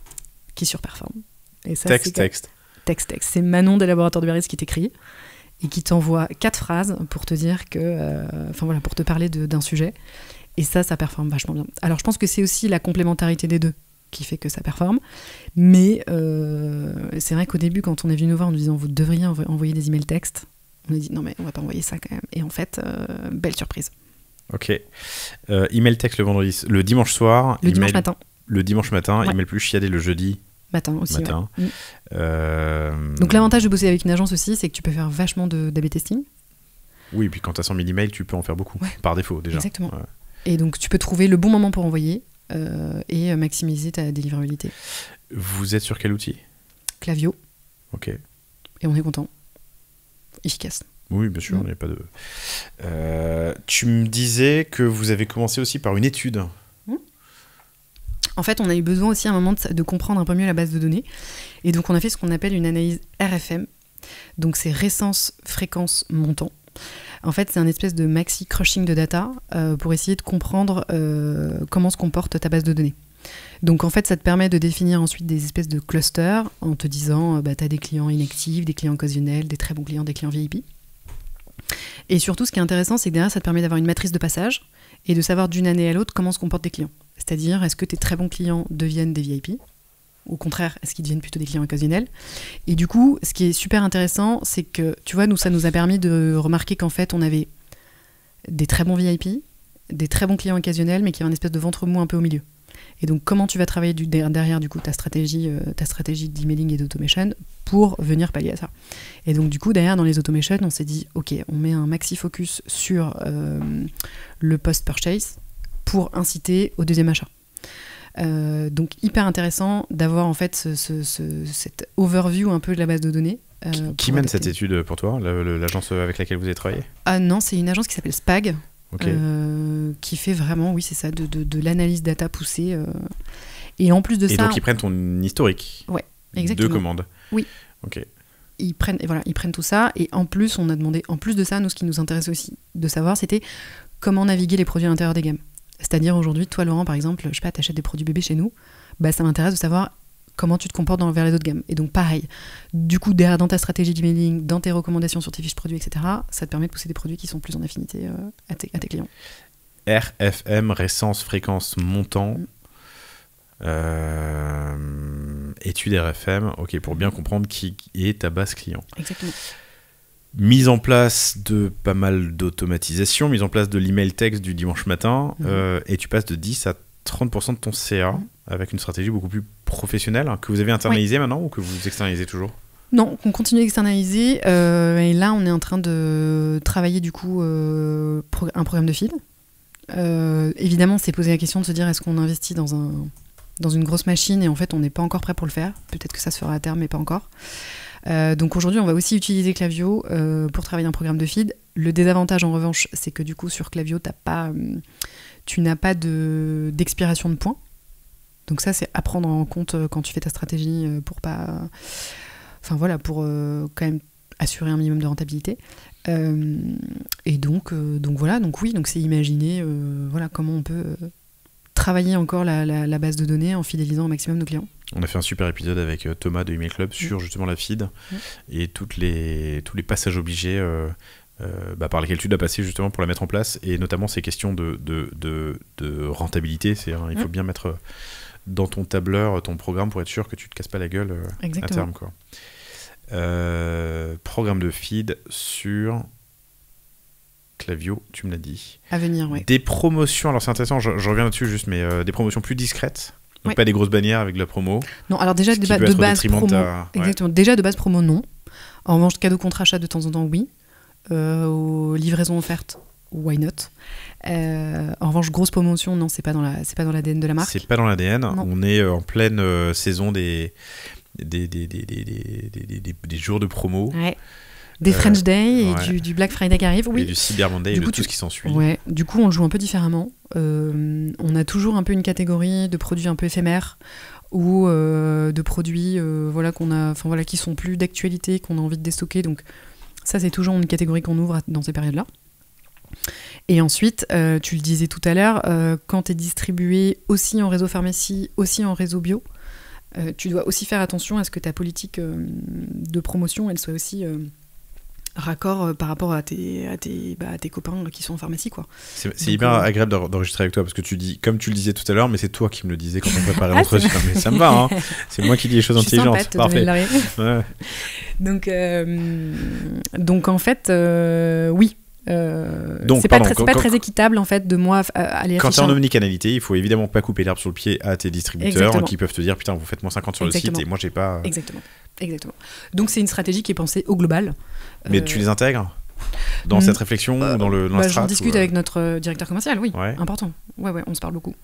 qui surperforme. Et ça, texte. C'est Manon des laboratoires de Biarritz qui t'écrit et qui t'envoie 4 phrases pour te dire que... pour te parler d'un sujet. Et ça performe vachement bien. Alors je pense que c'est aussi la complémentarité des deux qui fait que ça performe. Mais c'est vrai qu'au début, quand on est venu nous voir en nous disant « Vous devriez envoyer des emails textes », on a dit « Non mais on va pas envoyer ça quand même ». Et en fait, belle surprise. Ok. Email texte le dimanche soir. Dimanche matin. Le dimanche matin, ouais. Email plus chiadé le jeudi. Matin aussi, matin. Ouais. Donc l'avantage de bosser avec une agence aussi, c'est que tu peux faire vachement d'A/B testing. Oui, et puis quand tu as 100 000 emails, tu peux en faire beaucoup, par défaut déjà. Exactement. Ouais. Et donc tu peux trouver le bon moment pour envoyer et maximiser ta délivrabilité. Vous êtes sur quel outil ? Klaviyo. Ok. Et on est content. Efficace. Oui, bien sûr, on n'est pas de... tu me disais que vous avez commencé aussi par une étude. En fait, on a eu besoin aussi à un moment de comprendre un peu mieux la base de données. Et donc, on a fait ce qu'on appelle une analyse RFM. Donc, c'est récence, fréquence, montant. En fait, c'est un espèce de maxi crushing de data pour essayer de comprendre comment se comporte ta base de données. Donc, en fait, ça te permet de définir ensuite des espèces de clusters en te disant tu as des clients inactifs, des clients occasionnels, des très bons clients, des clients VIP. Et surtout, ce qui est intéressant, c'est que derrière, ça te permet d'avoir une matrice de passage et de savoir d'une année à l'autre comment se comportent tes clients. C'est-à-dire, est-ce que tes très bons clients deviennent des VIP ? Au contraire, est-ce qu'ils deviennent plutôt des clients occasionnels ? Et du coup, ce qui est super intéressant, c'est que, tu vois, ça nous a permis de remarquer qu'en fait, on avait des très bons VIP, des très bons clients occasionnels, mais qui avaient une espèce de ventre mou un peu au milieu. Et donc, comment tu vas travailler derrière, du coup, ta stratégie d'emailing et d'automation pour venir pallier à ça. Et donc, du coup, derrière, dans les automations, on s'est dit, OK, on met un maxi focus sur le post-purchase pour inciter au deuxième achat. Donc hyper intéressant d'avoir en fait cette overview un peu de la base de données. Qui mène cette étude pour toi, l'agence avec laquelle vous avez travaillé ? Ah non, c'est une agence qui s'appelle Spag, okay. Qui fait vraiment, oui c'est ça, de l'analyse data poussée. Et en plus de ça... Et donc ils prennent ton historique exactement. de commandes. Oui. Ok. Ils prennent tout ça, et en plus on a demandé, en plus de ça, nous ce qui nous intéressait aussi de savoir, c'était comment naviguer les produits à l'intérieur des gammes. C'est-à-dire aujourd'hui, toi Laurent par exemple, je sais pas, t'achètes des produits bébés chez nous, ça m'intéresse de savoir comment tu te comportes vers les autres gammes. Et donc pareil, du coup derrière dans ta stratégie d'emailing, dans tes recommandations sur tes fiches produits, etc., ça te permet de pousser des produits qui sont plus en affinité à tes clients. RFM, récence, fréquence, montant, étude RFM, ok, pour bien comprendre qui est ta base client. Exactement. Mise en place de pas mal d'automatisation, mise en place de l'email texte du dimanche matin, et tu passes de 10 à 30% de ton CA avec une stratégie beaucoup plus professionnelle que vous avez internalisée maintenant ou que vous externalisez toujours ? Non, on continue d'externaliser et là on est en train de travailler du coup un programme de feed. Évidemment, on s'est posé la question de se dire est-ce qu'on investit dans une grosse machine et en fait on n'est pas encore prêt pour le faire. Peut-être que ça se fera à terme mais pas encore. Donc aujourd'hui on va aussi utiliser Klaviyo pour travailler un programme de feed. Le désavantage en revanche c'est que du coup sur Klaviyo tu n'as pas d'expiration de points. Donc ça c'est à prendre en compte quand tu fais ta stratégie pour pas... Enfin voilà, pour quand même assurer un minimum de rentabilité. Et donc voilà, donc oui, donc c'est imaginer voilà, comment on peut travailler encore la base de données en fidélisant au maximum nos clients. On a fait un super épisode avec Thomas de Email Club sur justement la feed et tous les passages obligés par lesquelles tu dois passer justement pour la mettre en place, et notamment ces questions de rentabilité. Il faut bien mettre dans ton tableur ton programme pour être sûr que tu te casses pas la gueule à terme, quoi. Programme de feed sur Klaviyo, tu me l'as dit. À venir, oui. Des promotions, alors c'est intéressant, je reviens là-dessus juste, mais des promotions plus discrètes. Donc pas des grosses bannières avec de la promo. Non, alors déjà de base promo. Exactement. Déjà de base promo, non. En revanche, cadeau contre achat de temps en temps, oui. Livraison offerte, why not. En revanche, grosse promotion, non, c'est pas dans l'ADN de la marque. C'est pas dans l'ADN. Non. On est en pleine saison des jours de promo. Ouais. Des French Day et du Black Friday qui arrive. Oui. Et du Cyber Monday et de tout ce qui s'ensuit. Ouais. Du coup, on le joue un peu différemment. On a toujours un peu une catégorie de produits un peu éphémères ou de produits qui sont plus d'actualité, qu'on a envie de déstocker. Donc ça, c'est toujours une catégorie qu'on ouvre dans ces périodes-là. Et ensuite, tu le disais tout à l'heure, quand tu es distribué aussi en réseau pharmacie, aussi en réseau bio, tu dois aussi faire attention à ce que ta politique de promotion, elle soit aussi raccord par rapport à tes copains qui sont en pharmacie, quoi. C'est hyper agréable d'enregistrer avec toi, parce que tu dis, comme tu le disais tout à l'heure, mais c'est toi qui me le disais quand on préparait l'entretien. Mais ça me va, hein. C'est moi qui dis les choses intelligentes. Sympathe, parfait. Ouais. Donc en fait, oui. C'est pas très équitable en fait de moi aller quand t'es en omnicanalité, il faut évidemment pas couper l'herbe sur le pied à tes distributeurs qui peuvent te dire putain vous faites moins 50 sur le site et moi j'ai pas. Exactement. Donc c'est une stratégie qui est pensée au global. Mais tu les intègres dans cette réflexion ou dans la strat. J'en discute avec notre directeur commercial, oui, important. Ouais, on se parle beaucoup.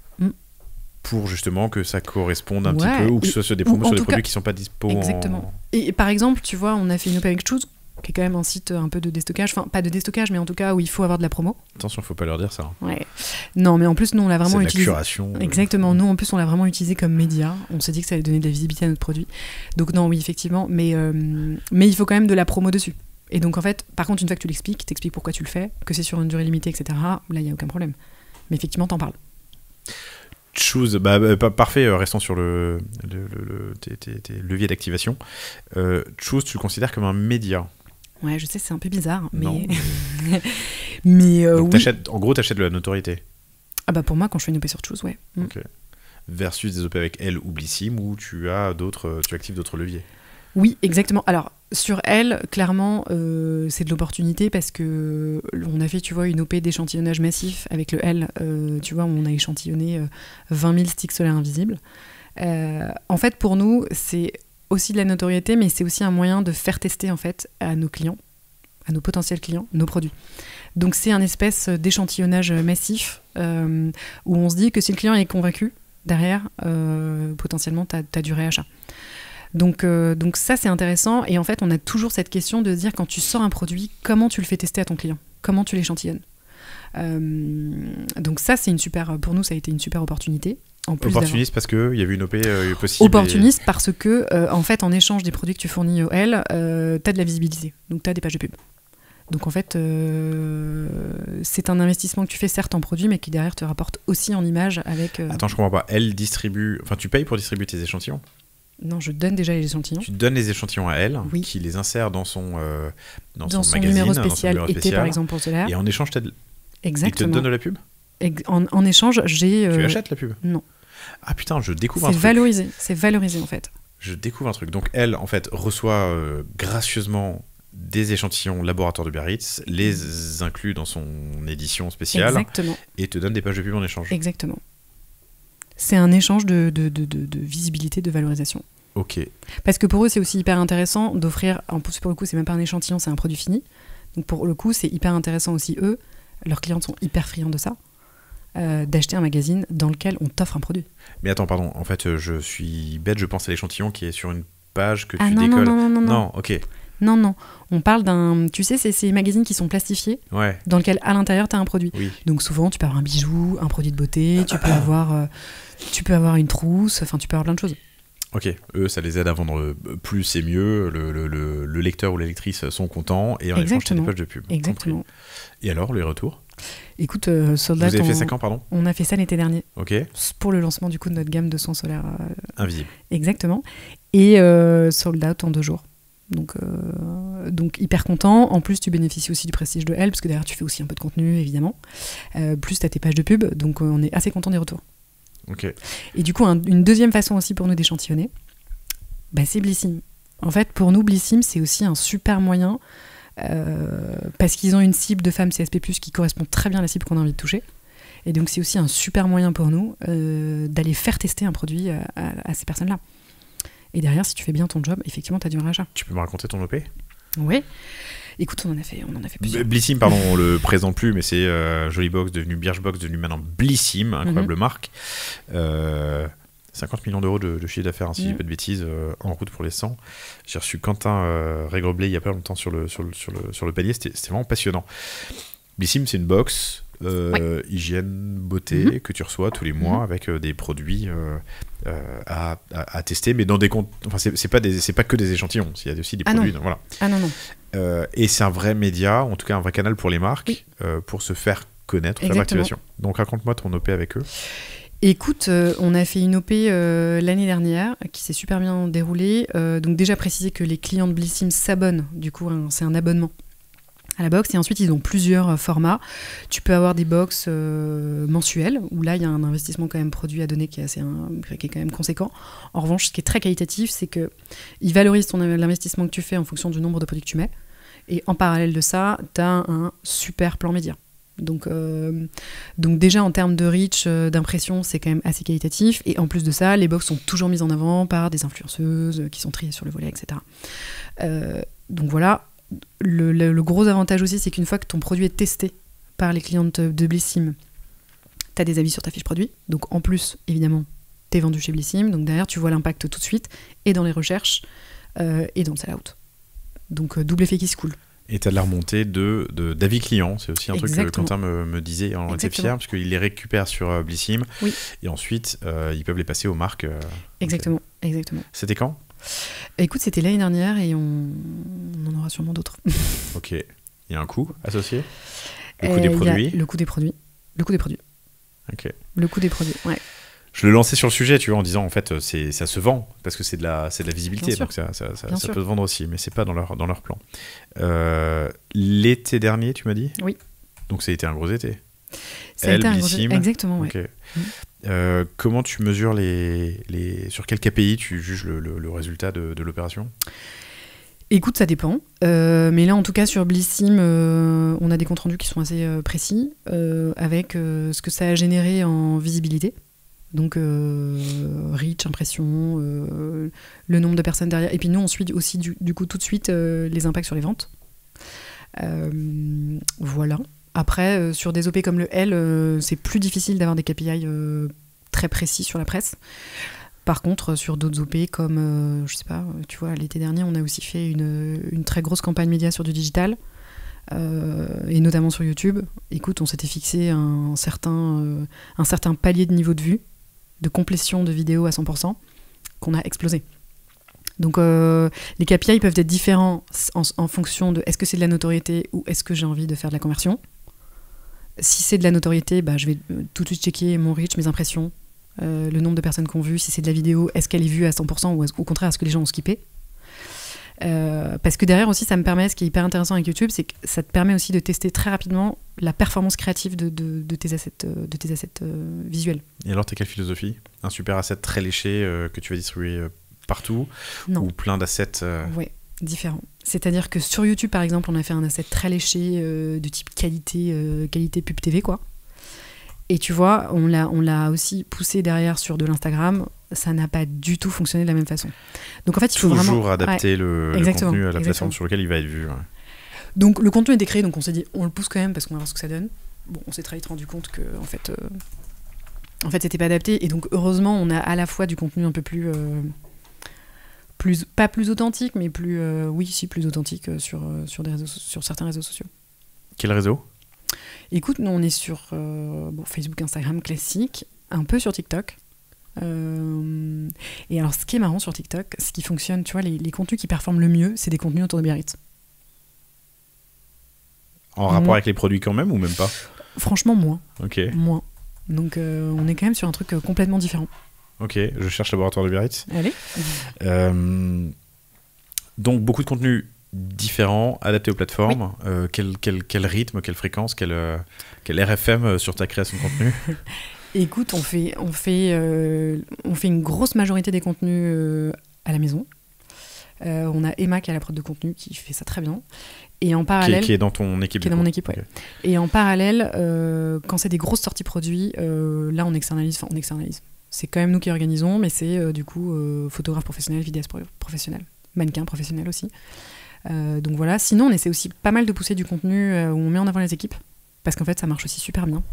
Pour justement que ça corresponde un petit peu ou que ce soit des promos sur des produits qui sont pas dispo. Exactement. Et par exemple, tu vois, on a fait une OP avec Choose, qui est quand même un site un peu de déstockage, enfin pas de déstockage, mais en tout cas où il faut avoir de la promo. Attention, faut pas leur dire ça. Ouais. Non, mais en plus nous on l'a vraiment utilisé. C'est de la curation. Exactement. Nous en plus on l'a vraiment utilisé comme média. On s'est dit que ça allait donner de la visibilité à notre produit. Donc non, oui effectivement, mais il faut quand même de la promo dessus. Et donc en fait, par contre une fois que tu t'expliques pourquoi tu le fais, que c'est sur une durée limitée, etc. Là il y a aucun problème. Mais effectivement t'en parles. Choose, parfait, restons sur tes leviers d'activation. Choose, tu le considères comme un média? Ouais, je sais, c'est un peu bizarre, mais... Non, mais donc oui. En gros, t'achètes de la notoriété. Ah bah pour moi, quand je fais une OP sur Choose, ouais. Okay. Versus des OP avec Elle ou Blissim, où tu actives d'autres leviers. Oui, exactement. Alors, sur Elle, clairement, c'est de l'opportunité parce que on a fait, tu vois, une OP d'échantillonnage massif avec le Elle. Tu vois, on a échantillonné 20 000 sticks solaires invisibles. En fait, pour nous, c'est aussi de la notoriété, mais c'est aussi un moyen de faire tester en fait à nos clients, à nos potentiels clients, nos produits. Donc c'est un espèce d'échantillonnage massif où on se dit que si le client est convaincu, derrière, potentiellement, t'as du réachat. Donc ça, c'est intéressant. Et en fait, on a toujours cette question de se dire, quand tu sors un produit, comment tu le fais tester à ton client? Comment tu l'échantillonnes? Donc ça, pour nous, ça a été une super opportunité. Opportuniste parce qu'il y avait une OP possible. Opportuniste parce que, en fait, en échange des produits que tu fournis au L, t'as de la visibilité. Donc t'as des pages de pub. Donc en fait, c'est un investissement que tu fais certes en produit, mais qui derrière te rapporte aussi en image avec... Attends, je comprends pas. Elle distribue... Enfin, tu payes pour distribuer tes échantillons? Non, je donne déjà les échantillons. Tu donnes les échantillons à elle, oui. Qui les insère dans son magazine, numéro spécial, dans son numéro été par exemple pour cela. Et en échange, Exactement. Il te donne de la pub? En échange, j'ai... Tu achètes la pub? Non. Ah putain, je découvre un truc. C'est valorisé en fait. Je découvre un truc. Donc elle, en fait, reçoit gracieusement des échantillons laboratoire de Biarritz, les inclut dans son édition spéciale. Exactement. Et te donne des pages de pub en échange. Exactement. C'est un échange de visibilité, de valorisation. Ok. Parce que pour eux, c'est aussi hyper intéressant d'offrir, en plus pour le coup, c'est même pas un échantillon, c'est un produit fini. Donc pour le coup, c'est hyper intéressant aussi, eux, leurs clients sont hyper friands de ça, d'acheter un magazine dans lequel on t'offre un produit. Mais attends, pardon, en fait, je suis bête, je pense à l'échantillon qui est sur une page que tu non, décolles. Non, ok. Non, on parle d'un... Tu sais, c'est ces magazines qui sont plastifiés, ouais. Dans lequel, à l'intérieur, tu as un produit. Oui. Donc souvent, tu peux avoir un bijou, un produit de beauté, tu peux avoir une trousse, enfin, tu peux avoir plein de choses. Ok, eux, ça les aide à vendre plus et mieux, le lecteur ou la lectrice sont contents, et en échange, tu as des pages de pub. Exactement. Compris. Et alors, les retours? Écoute, Sold Out... Vous avez fait ça quand, pardon? On a fait ça l'été dernier. Ok. Pour le lancement, du coup, de notre gamme de sons solaires. Invisible. Exactement. Et Sold Out en 2 jours. Donc donc hyper content. En plus, tu bénéficies aussi du prestige de Elle, parce que derrière, tu fais aussi un peu de contenu, évidemment. Plus, tu as tes pages de pub, donc on est assez content des retours. Okay. Et du coup, une deuxième façon aussi pour nous d'échantillonner, c'est Blissim. En fait, pour nous, Blissim, c'est aussi un super moyen, parce qu'ils ont une cible de femmes CSP+, qui correspond très bien à la cible qu'on a envie de toucher. Et donc, c'est aussi un super moyen pour nous d'aller faire tester un produit à ces personnes-là. Et derrière, si tu fais bien ton job, effectivement, tu as du rachat. Tu peux me raconter ton OP ? Oui. Écoute, on en a fait plusieurs. Blissim, pardon, on le présente plus, mais c'est Jolibox, devenu Birchbox, devenu maintenant Blissim, incroyable marque. 50 millions d'euros de chiffre d'affaires, si je dis pas de bêtises, en route pour les 100. J'ai reçu Quentin Régreblé il y a pas longtemps sur le palier, c'était vraiment passionnant. Blissim, c'est une box hygiène, beauté que tu reçois tous les mois avec des produits à tester, mais dans des comptes. Enfin, c'est pas que des échantillons, il y a aussi des produits. Non. Voilà. Ah non. Et c'est un vrai média, en tout cas un vrai canal pour les marques, pour se faire connaître, faire l'activation. Donc raconte-moi ton OP avec eux. Écoute, on a fait une OP l'année dernière qui s'est super bien déroulée. Donc déjà préciser que les clients de Blissim s'abonnent, du coup c'est un abonnement à la box, et ensuite ils ont plusieurs formats. Tu peux avoir des box mensuelles, où là il y a un investissement quand même produit à donner qui est quand même conséquent. En revanche, ce qui est très qualitatif, c'est qu'ils valorisent l'investissement que tu fais en fonction du nombre de produits que tu mets, et en parallèle de ça, tu as un super plan média. Donc déjà en termes de reach, d'impression, c'est quand même assez qualitatif, et en plus de ça, les box sont toujours mises en avant par des influenceuses qui sont triées sur le volet, etc. Donc voilà. Le gros avantage aussi, c'est qu'une fois que ton produit est testé par les clientes de Blissim, tu as des avis sur ta fiche produit. Donc en plus, évidemment, tu es vendu chez Blissim. Donc derrière, tu vois l'impact tout de suite, et dans les recherches, et dans le sell-out. Donc double effet qui se coule. Et tu as de la remontée d'avis clients. C'est aussi un truc que Quentin me disait. On était fiers, parce qu'il les récupère sur Blissim. Oui. Et ensuite, ils peuvent les passer aux marques. Exactement. C'était quand ? Écoute, c'était l'année dernière, et on en aura sûrement d'autres. Ok. Il y a un coût associé ? Le coût des produits ? Le coût des produits. Ok. Le coût des produits, ouais. Je le lançais sur le sujet, tu vois, en disant en fait ça se vend, parce que c'est de la visibilité, donc ça peut se vendre aussi, mais c'est pas dans leur plan. L'été dernier, tu m'as dit ? Oui. Donc ça a été un gros été. Ça a été un gros été, exactement, okay. Comment tu mesures sur quel KPI tu juges le résultat de l'opération ? Écoute, ça dépend. Mais là, en tout cas, sur Blissim, on a des comptes rendus qui sont assez précis, avec ce que ça a généré en visibilité. Donc, reach, impression, le nombre de personnes derrière. Et puis nous, on suit aussi, du coup, tout de suite, les impacts sur les ventes. Voilà. Après, sur des OP comme le L, c'est plus difficile d'avoir des KPI très précis sur la presse. Par contre, sur d'autres OP comme, je sais pas, tu vois, l'été dernier, on a aussi fait une très grosse campagne média sur du digital, et notamment sur YouTube. Écoute, on s'était fixé un certain palier de niveau de vue, de complétion de vidéos à 100%, qu'on a explosé. Donc les KPI peuvent être différents en fonction de est-ce que c'est de la notoriété ou est-ce que j'ai envie de faire de la conversion. Si c'est de la notoriété, je vais tout de suite checker mon reach, mes impressions, le nombre de personnes qui ont vu. Si c'est de la vidéo, est-ce qu'elle est vue à 100% ou au contraire, est-ce que les gens ont skippé ? Parce que derrière aussi, ça me permet, ce qui est hyper intéressant avec YouTube, c'est que ça te permet aussi de tester très rapidement la performance créative de tes assets visuels. Et alors, t'as quelle philosophie ? Un super asset très léché que tu vas distribuer partout ? Non. Ou plein d'assets Ouais, différents. C'est-à-dire que sur YouTube, par exemple, on a fait un asset très léché de type qualité pub TV, quoi. Et tu vois, on l'a aussi poussé derrière sur de l'Instagram. Ça n'a pas du tout fonctionné de la même façon. Donc en fait, il faut toujours vraiment adapter le contenu à la plateforme sur laquelle il va être vu. Ouais. Donc le contenu était créé, donc on s'est dit, on le pousse quand même parce qu'on va voir ce que ça donne. Bon, on s'est très vite rendu compte que en fait, c'était pas adapté. Et donc heureusement, on a à la fois du contenu un peu plus pas plus authentique, mais plus authentique sur certains réseaux sociaux. Quel réseau ? Écoute, nous on est sur Facebook, Instagram classique, un peu sur TikTok. Et alors ce qui est marrant sur TikTok, ce qui fonctionne, tu vois, les contenus qui performent le mieux, c'est des contenus autour de Biarritz. En rapport avec les produits quand même, ou même pas ? Franchement, moins. Ok. Moins. Donc on est quand même sur un truc complètement différent. Ok, je cherche Laboratoire de Biarritz. Allez. Donc beaucoup de contenu différents, adaptés aux plateformes. Quel rythme, quelle fréquence, quel RFM sur ta création de contenu? Écoute, on fait une grosse majorité des contenus à la maison. On a Emma qui est à la prod de contenu qui fait ça très bien. Et en parallèle, qui est dans ton équipe. Qui est dans mon équipe, ouais. Okay. Et en parallèle, quand c'est des grosses sorties produits, là on externalise. C'est quand même nous qui organisons, mais c'est du coup photographe professionnel, vidéaste professionnel, mannequin professionnel aussi. Donc voilà. Sinon, on essaie aussi pas mal de pousser du contenu où on met en avant les équipes, parce qu'en fait, ça marche aussi super bien.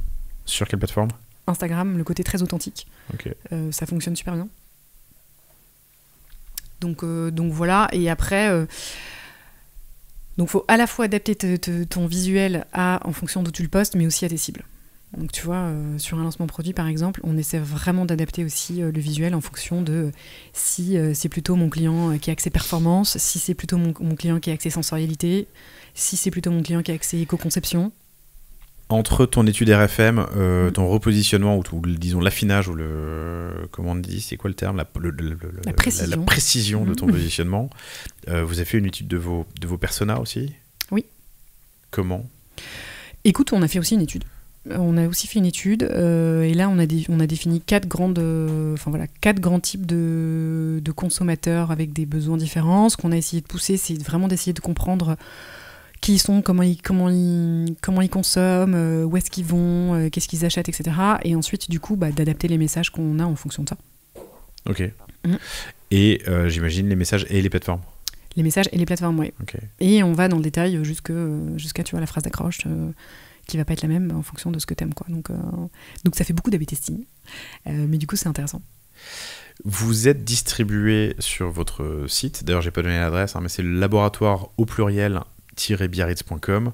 Sur quelle plateforme? Instagram, le côté très authentique. Okay. Ça fonctionne super bien. Donc voilà. Et après, donc faut à la fois adapter ton visuel en fonction d'où tu le postes, mais aussi à tes cibles. Donc tu vois, sur un lancement produit par exemple, on essaie vraiment d'adapter aussi le visuel en fonction de si c'est plutôt mon client qui est axé performance, si c'est plutôt mon client qui est axé sensorialité, si c'est plutôt mon client qui est axé éco-conception. Entre ton étude RFM, ton repositionnement, ou disons l'affinage, ou comment on dit, c'est quoi le terme, la précision de ton positionnement, vous avez fait une étude de vos personas aussi? Oui. Comment? Écoute, on a fait aussi une étude. Et là on a défini 4 grands types de consommateurs avec des besoins différents. Ce qu'on a essayé de pousser, c'est vraiment d'essayer de comprendre qui ils sont, comment ils consomment, où est-ce qu'ils vont, qu'est-ce qu'ils achètent, etc. Et ensuite, du coup, d'adapter les messages qu'on a en fonction de ça. Ok. Et j'imagine les messages et les plateformes. Les messages et les plateformes, oui. Okay. Et on va dans le détail jusqu'à tu vois, la phrase d'accroche qui va pas être la même en fonction de ce que t'aimes, quoi. Donc ça fait beaucoup d'A/B testing. Mais du coup, c'est intéressant. Vous êtes distribué sur votre site. D'ailleurs, j'ai pas donné l'adresse, mais c'est le laboratoire au pluriel biarritz.com.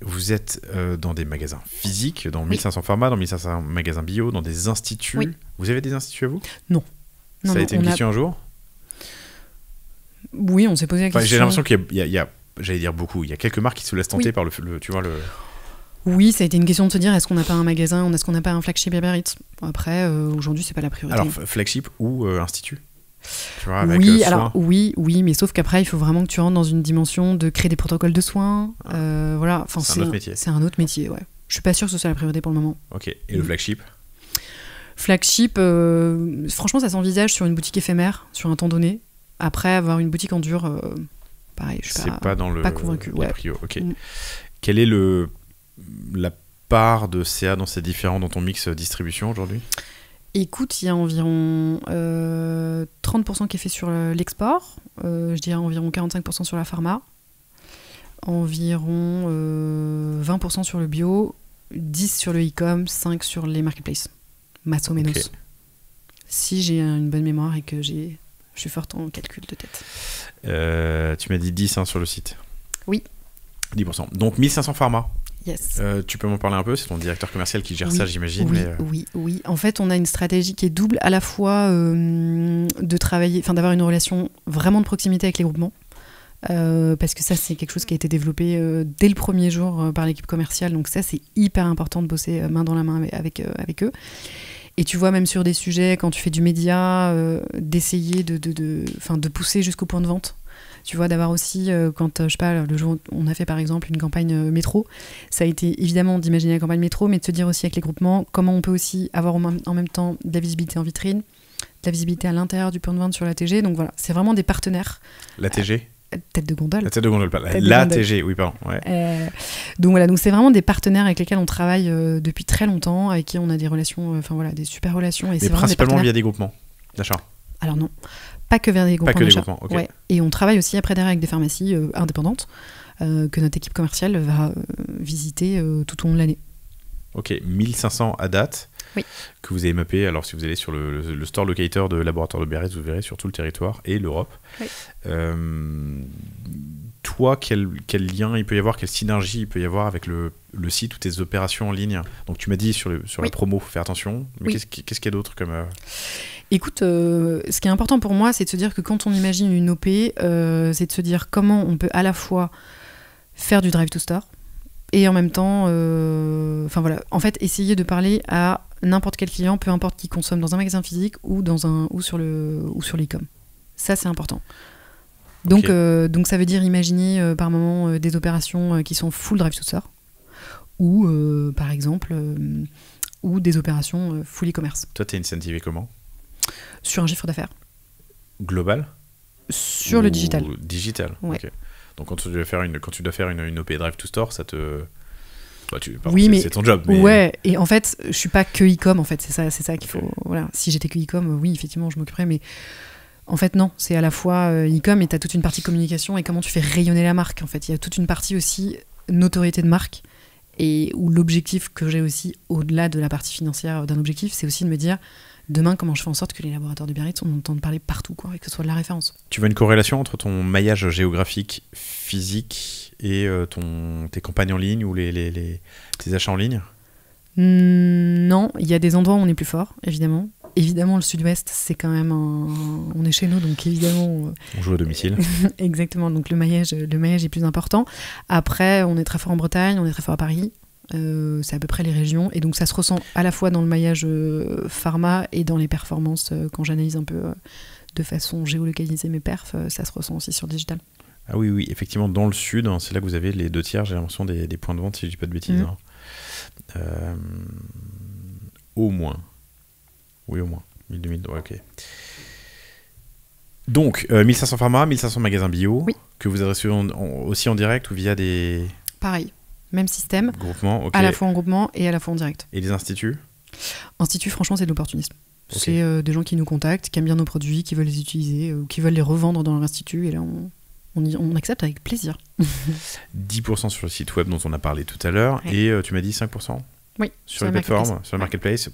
Vous êtes dans des magasins physiques, dans 1500 pharma, dans 1500 magasins bio, dans des instituts. Oui. Vous avez des instituts à vous? Non. Ça a été une question un jour? Oui, on s'est posé la question. J'ai l'impression qu'il y a, j'allais dire beaucoup, il y a quelques marques qui se laissent tenter par tu vois, le... Oui, ça a été une question de se dire, est-ce qu'on n'a pas un magasin, est-ce qu'on n'a pas un flagship à Biarritz? Après, aujourd'hui, c'est pas la priorité. Alors, flagship ou institut? Tu vois, oui, mais sauf qu'après, il faut vraiment que tu rentres dans une dimension de créer des protocoles de soins. Voilà. Enfin, c'est un autre métier. C'est un autre métier, ouais. Je suis pas sûre que ce soit la priorité pour le moment. Ok. Et le flagship? Flagship, franchement, ça s'envisage sur une boutique éphémère, sur un temps donné. Après, avoir une boutique en dur, pareil, je suis pas convaincue. Ouais. Ok. Quelle est la part de CA dans ton mix distribution aujourd'hui? Écoute, il y a environ 30% qui est fait sur l'export, je dirais environ 45% sur la pharma, environ 20% sur le bio, 10% sur le e-com, 5% sur les marketplaces. Masso menos. Okay. Si j'ai une bonne mémoire et que je suis forte en calcul de tête. Tu m'as dit 10 sur le site. Oui. 10%. Donc 1500 pharma. Yes. Tu peux m'en parler un peu? C'est ton directeur commercial qui gère ça, j'imagine. Oui. En fait, on a une stratégie qui est double, à la fois de travailler, d'avoir une relation vraiment de proximité avec les groupements, parce que ça, c'est quelque chose qui a été développé dès le premier jour par l'équipe commerciale. Donc ça, c'est hyper important de bosser main dans la main avec eux. Et tu vois, même sur des sujets, quand tu fais du média, d'essayer de pousser jusqu'au point de vente. Tu vois, d'avoir aussi, quand, je sais pas, le jour où on a fait par exemple une campagne métro, ça a été évidemment d'imaginer la campagne métro, mais de se dire aussi avec les groupements, comment on peut aussi avoir en même temps de la visibilité en vitrine, de la visibilité à l'intérieur du point de vente sur la TG. Donc voilà, c'est vraiment des partenaires. La TG Tête de gondole. La tête de gondole, pas la TG, oui, pardon. Ouais. Donc voilà, donc c'est vraiment des partenaires avec lesquels on travaille depuis très longtemps, avec qui on a des relations, des super relations. Et mais principalement via des groupements d'achat? Alors non. Pas que vers des groupements d'achat. Okay. Ouais. Et on travaille aussi après derrière avec des pharmacies indépendantes que notre équipe commerciale va visiter tout au long de l'année. Ok, 1500 à date, oui, que vous avez mappé. Alors si vous allez sur le store locator de Laboratoire de Biarritz, vous verrez sur tout le territoire et l'Europe. Oui. Toi, quel lien il peut y avoir, quelle synergie il peut y avoir avec le site ou tes opérations en ligne? Donc tu m'as dit sur la promo, faut faire attention, mais qu'est-ce qu'il y a d'autre comme... Écoute, ce qui est important pour moi, c'est de se dire que quand on imagine une OP, c'est de se dire comment on peut à la fois faire du drive to store et en même temps, en fait, essayer de parler à n'importe quel client, peu importe qui consomme dans un magasin physique ou sur l'e-com. Ça, c'est important. Donc, donc ça veut dire imaginer par moment des opérations qui sont full drive to store, ou par exemple, ou des opérations full e-commerce. Toi, t'es incentivé comment ? Sur un chiffre d'affaires. Global ? Sur le digital. Digital, ouais. Ok. Donc quand tu dois faire une OP drive to store, ça te... Oui, mais c'est ton job. Mais... Ouais, et en fait, je suis pas que e-com, en fait, c'est ça qu'il faut... Voilà. Si j'étais que e-com, oui, effectivement, je m'occuperais, mais en fait, non, c'est à la fois e-com et t'as toute une partie communication et comment tu fais rayonner la marque, en fait. Il y a toute une partie aussi notoriété de marque, et où l'objectif que j'ai aussi, au-delà de la partie financière d'un objectif, c'est aussi de me dire, demain, comment je fais en sorte que les laboratoires de Biarritz, on entende parler partout, quoi, et que ce soit de la référence. Tu vois une corrélation entre ton maillage géographique physique et tes campagnes en ligne ou tes achats en ligne ? Non, il y a des endroits où on est plus fort, évidemment. Évidemment, le sud-ouest, c'est quand même on est chez nous, donc évidemment... On joue à domicile. Exactement, donc le maillage est plus important. Après, on est très fort en Bretagne, on est très fort à Paris. C'est à peu près les régions. Et donc, ça se ressent à la fois dans le maillage pharma et dans les performances. Quand j'analyse un peu de façon géolocalisée mes perfs, ça se ressent aussi sur le digital. Ah oui, effectivement, dans le sud, hein, c'est là que vous avez les 2/3, j'ai l'impression, des points de vente, si je dis pas de bêtises. Hein. Au moins. Oui, au moins. 1000, 2000, ouais, ok. Donc, 1500 pharma, 1500 magasins bio, oui. Que vous adressez aussi en direct ou via des... Pareil, même système. Groupement, ok. À la fois en groupement et à la fois en direct. Et les instituts ? Instituts, franchement, c'est de l'opportunisme. Okay. C'est des gens qui nous contactent, qui aiment bien nos produits, qui veulent les utiliser, ou qui veulent les revendre dans leur institut, et là, on accepte avec plaisir. 10% sur le site web dont on a parlé tout à l'heure, ouais. Et tu m'as dit 5% ? Oui. Sur les plateformes, sur le marketplace,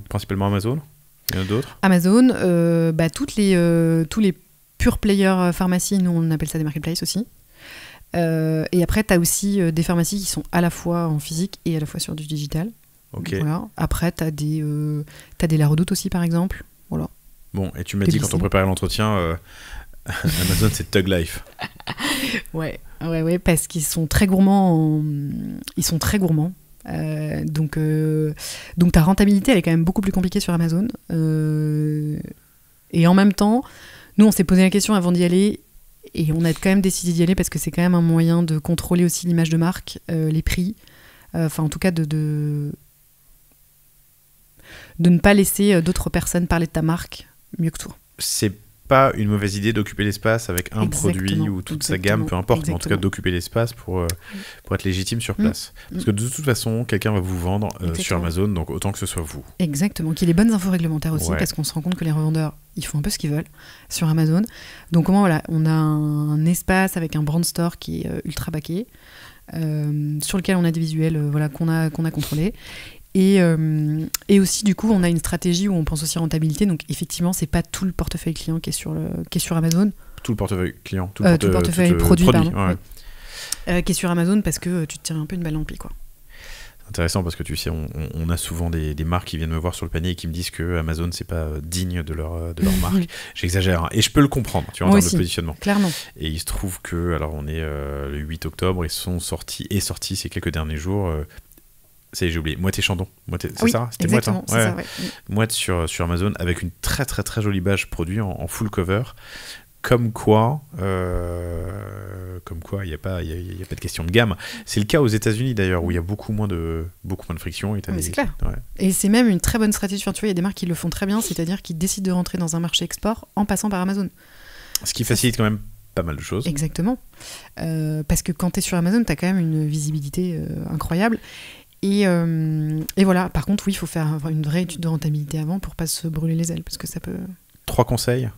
principalement Amazon. Il y en a d'autres ? Amazon, tous les pure players pharmacies, nous on appelle ça des marketplaces aussi. Et après, tu as aussi des pharmacies qui sont à la fois en physique et à la fois sur du digital. Okay. Voilà. Après, tu as des La Redoute aussi, par exemple. Voilà. Bon, et tu m'as dit quand on préparait l'entretien, Amazon c'est Thug Life. Ouais, parce qu'ils sont très gourmands. Ils sont très gourmands. Donc ta rentabilité elle est quand même beaucoup plus compliquée sur Amazon et en même temps nous on s'est posé la question avant d'y aller et on a quand même décidé d'y aller parce que c'est quand même un moyen de contrôler aussi l'image de marque, les prix, enfin en tout cas de ne pas laisser d'autres personnes parler de ta marque mieux que toi. C'est pas une mauvaise idée d'occuper l'espace avec un produit ou toute sa gamme, peu importe, mais en tout cas d'occuper l'espace pour être légitime sur place. Parce que de toute façon, quelqu'un va vous vendre sur Amazon, donc autant que ce soit vous. Exactement, qu'il y ait les bonnes infos réglementaires aussi, parce qu'on se rend compte que les revendeurs, ils font un peu ce qu'ils veulent sur Amazon. Donc comment, voilà, on a un espace avec un brand store qui est ultra baqué, sur lequel on a des visuels qu'on a contrôlés. Et aussi, du coup, on a une stratégie où on pense aussi rentabilité. Donc, effectivement, c'est pas tout le portefeuille client qui est sur Amazon. Tout le portefeuille client, tout le portefeuille produit, pardon. Ouais. Qui est sur Amazon parce que tu te tires un peu une balle dans le pied, quoi. C'est intéressant parce que tu sais, on a souvent des marques qui viennent me voir sur le panier et qui me disent que Amazon c'est pas digne de leur marque. J'exagère, hein. Et je peux le comprendre, tu vois, en termes de positionnement. Clairement. Et il se trouve que, alors on est le 8 octobre, ils sont sortis ces quelques derniers jours. J'ai oublié, Mouette et Chandon. C'est ça ? C'était Mouette, hein ? C'est ça, ouais. Mouette sur Amazon avec une très très très jolie badge produit en full cover. Comme quoi, il n'y a pas de question de gamme. C'est le cas aux États-Unis d'ailleurs, où il y a beaucoup moins de friction. C'est clair. Ouais. Et c'est même une très bonne stratégie. Enfin, tu vois, il y a des marques qui le font très bien, c'est-à-dire qui décident de rentrer dans un marché export en passant par Amazon. Ce qui facilite quand même pas mal de choses. Exactement. Parce que quand tu es sur Amazon, tu as quand même une visibilité incroyable. Et voilà, par contre, oui, il faut faire une vraie étude de rentabilité avant pour pas se brûler les ailes, parce que ça peut... 3 conseils ?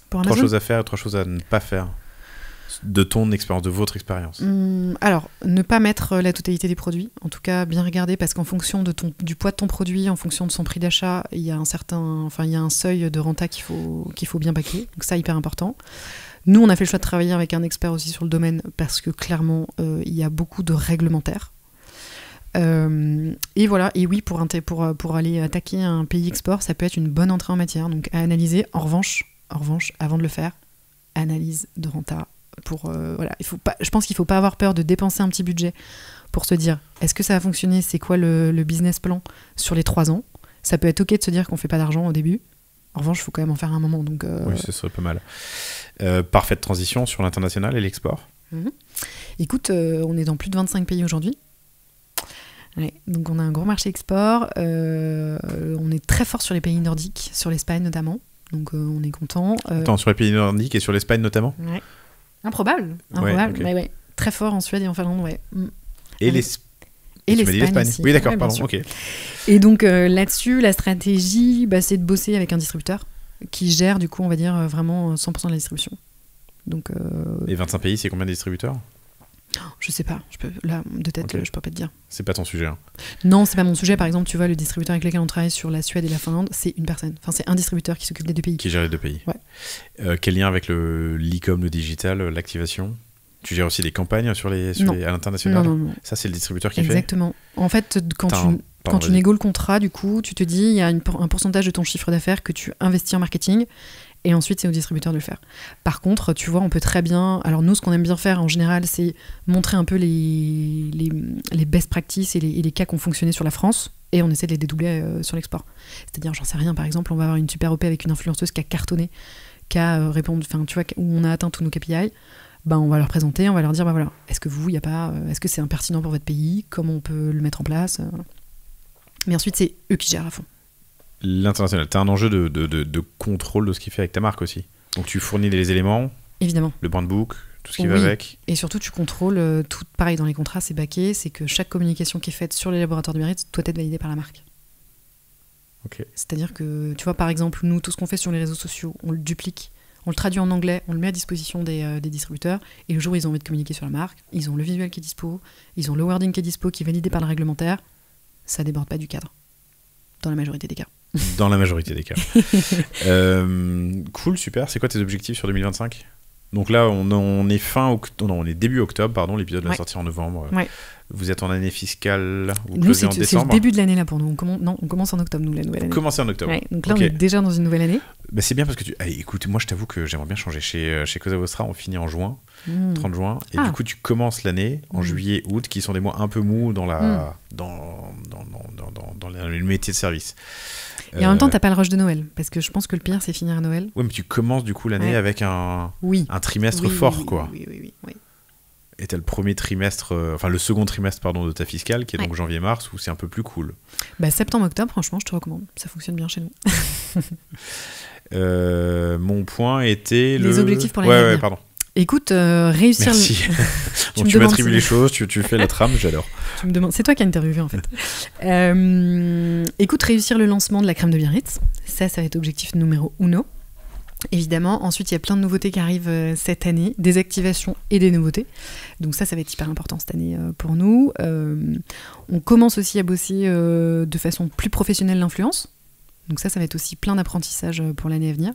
3 choses à faire et 3 choses à ne pas faire de ton expérience, de votre expérience. Alors, ne pas mettre la totalité des produits, en tout cas bien regarder, parce qu'en fonction du poids de ton produit, en fonction de son prix d'achat, il y a un seuil de renta qu'il faut bien baquer, donc ça, hyper important. Nous, on a fait le choix de travailler avec un expert aussi sur le domaine, parce que clairement, il y a beaucoup de réglementaires. Et voilà, et oui, pour aller attaquer un pays export, ça peut être une bonne entrée en matière, donc à analyser. En revanche, avant de le faire, analyse de renta. Je pense qu'il ne faut pas avoir peur de dépenser un petit budget pour se dire, est-ce que ça va fonctionner ? C'est quoi le business plan sur les 3 ans ? Ça peut être ok de se dire qu'on ne fait pas d'argent au début. En revanche, il faut quand même en faire un moment. Donc, oui, ce serait pas mal. Parfaite transition sur l'international et l'export. Écoute, on est dans plus de 25 pays aujourd'hui. Ouais, donc on a un gros marché export. On est très fort sur les pays nordiques, sur l'Espagne notamment. Donc on est content. Attends, sur les pays nordiques et sur l'Espagne notamment ? Ouais. Improbable. Okay. Ouais. Très fort en Suède et en Finlande, ouais. Et l'Espagne aussi. Oui, d'accord, ouais, pardon, ok. Et donc là-dessus, la stratégie, c'est de bosser avec un distributeur qui gère, du coup, on va dire, vraiment 100% de la distribution. Donc, Et 25 pays, c'est combien de distributeurs ? Je sais pas, là, de tête, Okay. je peux pas te dire. C'est pas ton sujet. Hein. Non, c'est pas mon sujet. Par exemple, tu vois, le distributeur avec lequel on travaille sur la Suède et la Finlande, c'est une personne. Enfin, c'est un distributeur qui s'occupe des deux pays. Qui gère les deux pays. Ouais. Quel lien avec l'e-com, le digital, l'activation ? Tu gères aussi des campagnes à l'international ? Non. Ça, c'est le distributeur qui Exactement. En fait, quand tu négocies le contrat, du coup, tu te dis, il y a un pourcentage de ton chiffre d'affaires que tu investis en marketing, et ensuite, c'est au distributeur de le faire. Par contre, tu vois, on peut très bien... Alors nous, ce qu'on aime bien faire, en général, c'est montrer un peu les best practices et les cas qui ont fonctionné sur la France, et on essaie de les dédoubler sur l'export. C'est-à-dire, j'en sais rien, par exemple, on va avoir une super OP avec une influenceuse qui a cartonné, qui a répondu... Enfin, tu vois, où on a atteint tous nos KPI. On va leur présenter, on va leur dire, voilà, est-ce que c'est impertinent pour votre pays ? Comment on peut le mettre en place ? Mais ensuite, c'est eux qui gèrent à fond. L'international, tu as un enjeu de contrôle de ce qu'il fait avec ta marque aussi. Donc tu fournis les éléments, évidemment, le brand book, tout ce qui va avec. Et surtout, tu contrôles tout. Pareil, dans les contrats, c'est baqué, c'est que chaque communication qui est faite sur les laboratoires de Biarritz doit être validée par la marque. Okay. C'est-à-dire que, tu vois, par exemple, nous, tout ce qu'on fait sur les réseaux sociaux, on le duplique, on le traduit en anglais, on le met à disposition des distributeurs, et le jour où ils ont envie de communiquer sur la marque, ils ont le visuel qui est dispo, ils ont le wording qui est dispo, qui est validé par le réglementaire, ça déborde pas du cadre, dans la majorité des cas. Dans la majorité des cas. Cool, super. C'est quoi tes objectifs sur 2025 ? Donc là, on est début octobre, pardon, l'épisode va sortir en novembre. Ouais. Vous êtes en année fiscale, vous nous, closez en décembre. C'est le début de l'année là pour nous. On commence en octobre, nous, la nouvelle année. Commencez en octobre. Ouais, donc là, on est déjà dans une nouvelle année. C'est bien parce que écoute, moi je t'avoue que j'aimerais bien changer. Chez Cosa Vostra, on finit en juin, 30 juin, et du coup tu commences l'année en juillet, août, qui sont des mois un peu mous dans le métier de service. Et en même temps, t'as pas le rush de Noël, parce que je pense que le pire, c'est finir à Noël. Oui, mais tu commences du coup l'année avec un trimestre fort, quoi. Oui. Et t'as le premier trimestre, le second trimestre, pardon, de ta fiscale, qui est donc janvier-mars, où c'est un peu plus cool. Septembre-octobre, franchement, je te recommande. Ça fonctionne bien chez nous. Mon point était les objectifs pour l'année à venir. Ouais, pardon. Écoute, réussir... Merci. Donc tu m'attribues les choses, tu fais la trame, j'adore. Tu me demandes... C'est toi qui as interviewé, en fait. Écoute, réussir le lancement de la crème de Biarritz. Ça va être objectif numéro 1. Évidemment, ensuite il y a plein de nouveautés qui arrivent cette année, des activations et des nouveautés. Donc ça va être hyper important cette année pour nous. On commence aussi à bosser de façon plus professionnelle l'influence. Donc ça va être aussi plein d'apprentissage pour l'année à venir.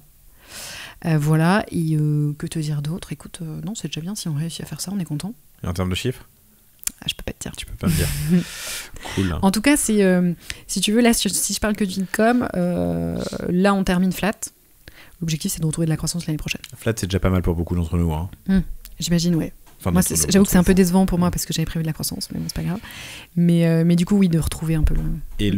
Voilà, et que te dire d'autre ? Écoute, non, c'est déjà bien, si on réussit à faire ça, on est content. Et en termes de chiffres ? Je peux pas te dire. Tu peux pas me dire. Cool. En tout cas, c'est, si tu veux, là, si je parle que d'une com, là on termine flat. L'objectif, c'est de retrouver de la croissance l'année prochaine. Flat, c'est déjà pas mal pour beaucoup d'entre nous. Hein. J'imagine, ouais. Moi, j'avoue que c'est un peu décevant pour moi parce que j'avais prévu de la croissance, mais bon, c'est pas grave. Mais du coup, oui, de retrouver un peu le... Et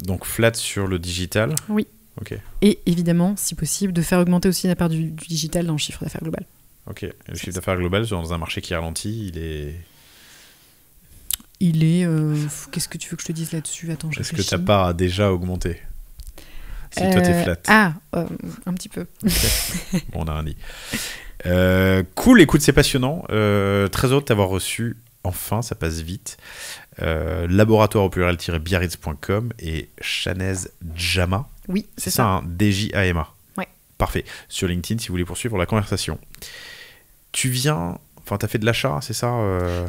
donc, flat sur le digital ? Oui. Ok. Et évidemment, si possible, de faire augmenter aussi la part du digital dans le chiffre d'affaires global. Ok. Et le chiffre d'affaires global, dans un marché qui ralentit, il est... qu'est-ce que tu veux que je te dise là-dessus ? Attends, est-ce que ta part a déjà augmenté ? Si toi t'es flat. Un petit peu. Okay. Bon, on a rien dit. Cool, écoute, c'est passionnant. Très heureux de t'avoir reçu. Enfin, ça passe vite. Laboratoire au pluriel-biarritz.com et Chanez Djama. Oui, c'est ça. Hein, DJAMA. Ouais. Parfait. Sur LinkedIn, si vous voulez poursuivre la conversation. T'as fait de l'achat, c'est ça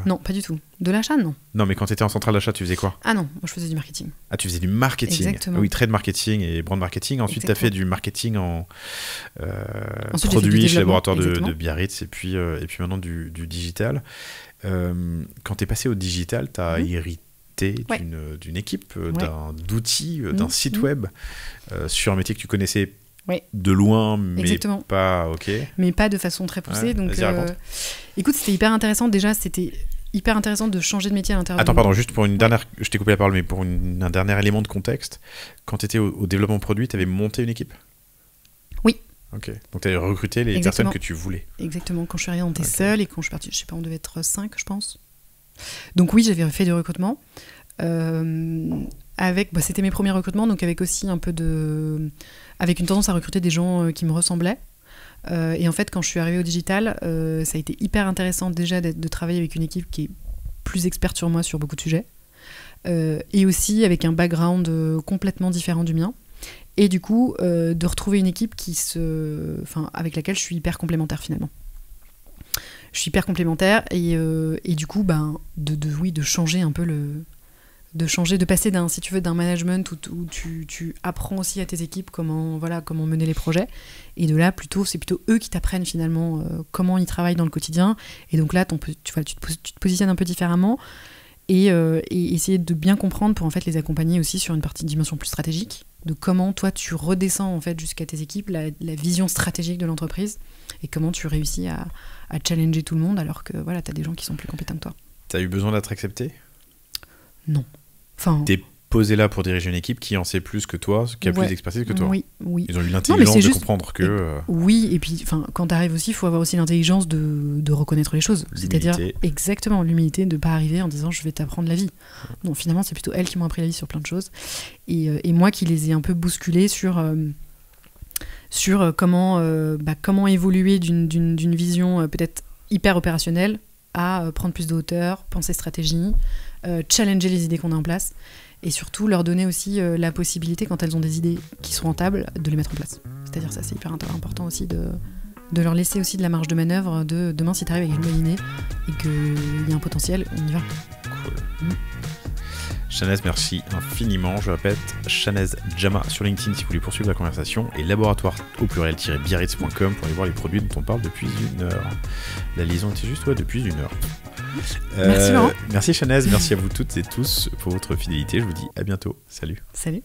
Non, pas du tout. De l'achat, non. Non, mais quand t'étais en centrale d'achat, tu faisais quoi ? Ah non, moi je faisais du marketing. Ah, tu faisais du marketing. Exactement. Oui, trade marketing et brand marketing. Ensuite, t'as fait du marketing en produits chez Laboratoire de Biarritz et puis maintenant du digital. Quand t'es passé au digital, t'as hérité d'une équipe, d'outils, d'un site web sur un métier que tu connaissais de loin, mais pas mais pas de façon très poussée. Donc, écoute, c'était hyper intéressant. Déjà, c'était hyper intéressant de changer de métier à l'intérieur. Attends, pardon, juste pour une dernière, je t'ai coupé la parole, mais pour un dernier élément de contexte, quand tu étais au développement produit, tu avais monté une équipe ? Oui. Ok. Donc tu as recruté les personnes que tu voulais. Exactement. Quand je suis arrivée, on était seul, et quand je suis partie, je sais pas, on devait être 5, je pense. Donc oui, j'avais fait du recrutement. C'était mes premiers recrutements, donc avec aussi un peu avec une tendance à recruter des gens qui me ressemblaient. Et en fait, quand je suis arrivée au digital, ça a été hyper intéressant déjà de travailler avec une équipe qui est plus experte sur moi sur beaucoup de sujets, et aussi avec un background complètement différent du mien. Et du coup, de retrouver une équipe avec laquelle je suis hyper complémentaire finalement. Je suis hyper complémentaire et du coup, de changer un peu de passer d'un management où tu apprends aussi à tes équipes comment mener les projets, et de là c'est plutôt eux qui t'apprennent finalement comment ils travaillent dans le quotidien, et donc là tu te positionnes un peu différemment, et essayer de bien comprendre pour en fait les accompagner aussi sur une dimension plus stratégique, de comment toi tu redescends en fait jusqu'à tes équipes la vision stratégique de l'entreprise, et comment tu réussis à challenger tout le monde alors que voilà, t'as des gens qui sont plus compétents que toi. T'as eu besoin d'être accepté ? Non. T'es posé là pour diriger une équipe qui en sait plus que toi, qui a plus d'expertise que toi. Oui. Ils ont eu l'intelligence de comprendre que... Oui, et puis quand t'arrives aussi, il faut avoir aussi l'intelligence de reconnaître les choses. L'humilité. C'est-à-dire, exactement, l'humilité de ne pas arriver en disant « je vais t'apprendre la vie ». Donc finalement, c'est plutôt elles qui m'ont appris la vie sur plein de choses. Et moi qui les ai un peu bousculées sur comment évoluer d'une vision peut-être hyper opérationnelle à prendre plus de hauteur, penser stratégie, challenger les idées qu'on a en place, et surtout leur donner aussi la possibilité, quand elles ont des idées qui sont rentables, de les mettre en place. C'est-à-dire ça, c'est hyper important aussi de leur laisser aussi de la marge de manœuvre, de demain si tu arrives avec une bonne idée et qu'il y a un potentiel, on y va. Cool. Chanez, merci infiniment. Je répète, Chanez Djama sur LinkedIn si vous voulez poursuivre la conversation, et laboratoire au pluriel-biarritz.com pour aller voir les produits dont on parle depuis 1 heure. La liaison était juste depuis 1 heure. Merci Laurent. Merci Chanez, merci à vous toutes et tous pour votre fidélité. Je vous dis à bientôt. Salut. Salut.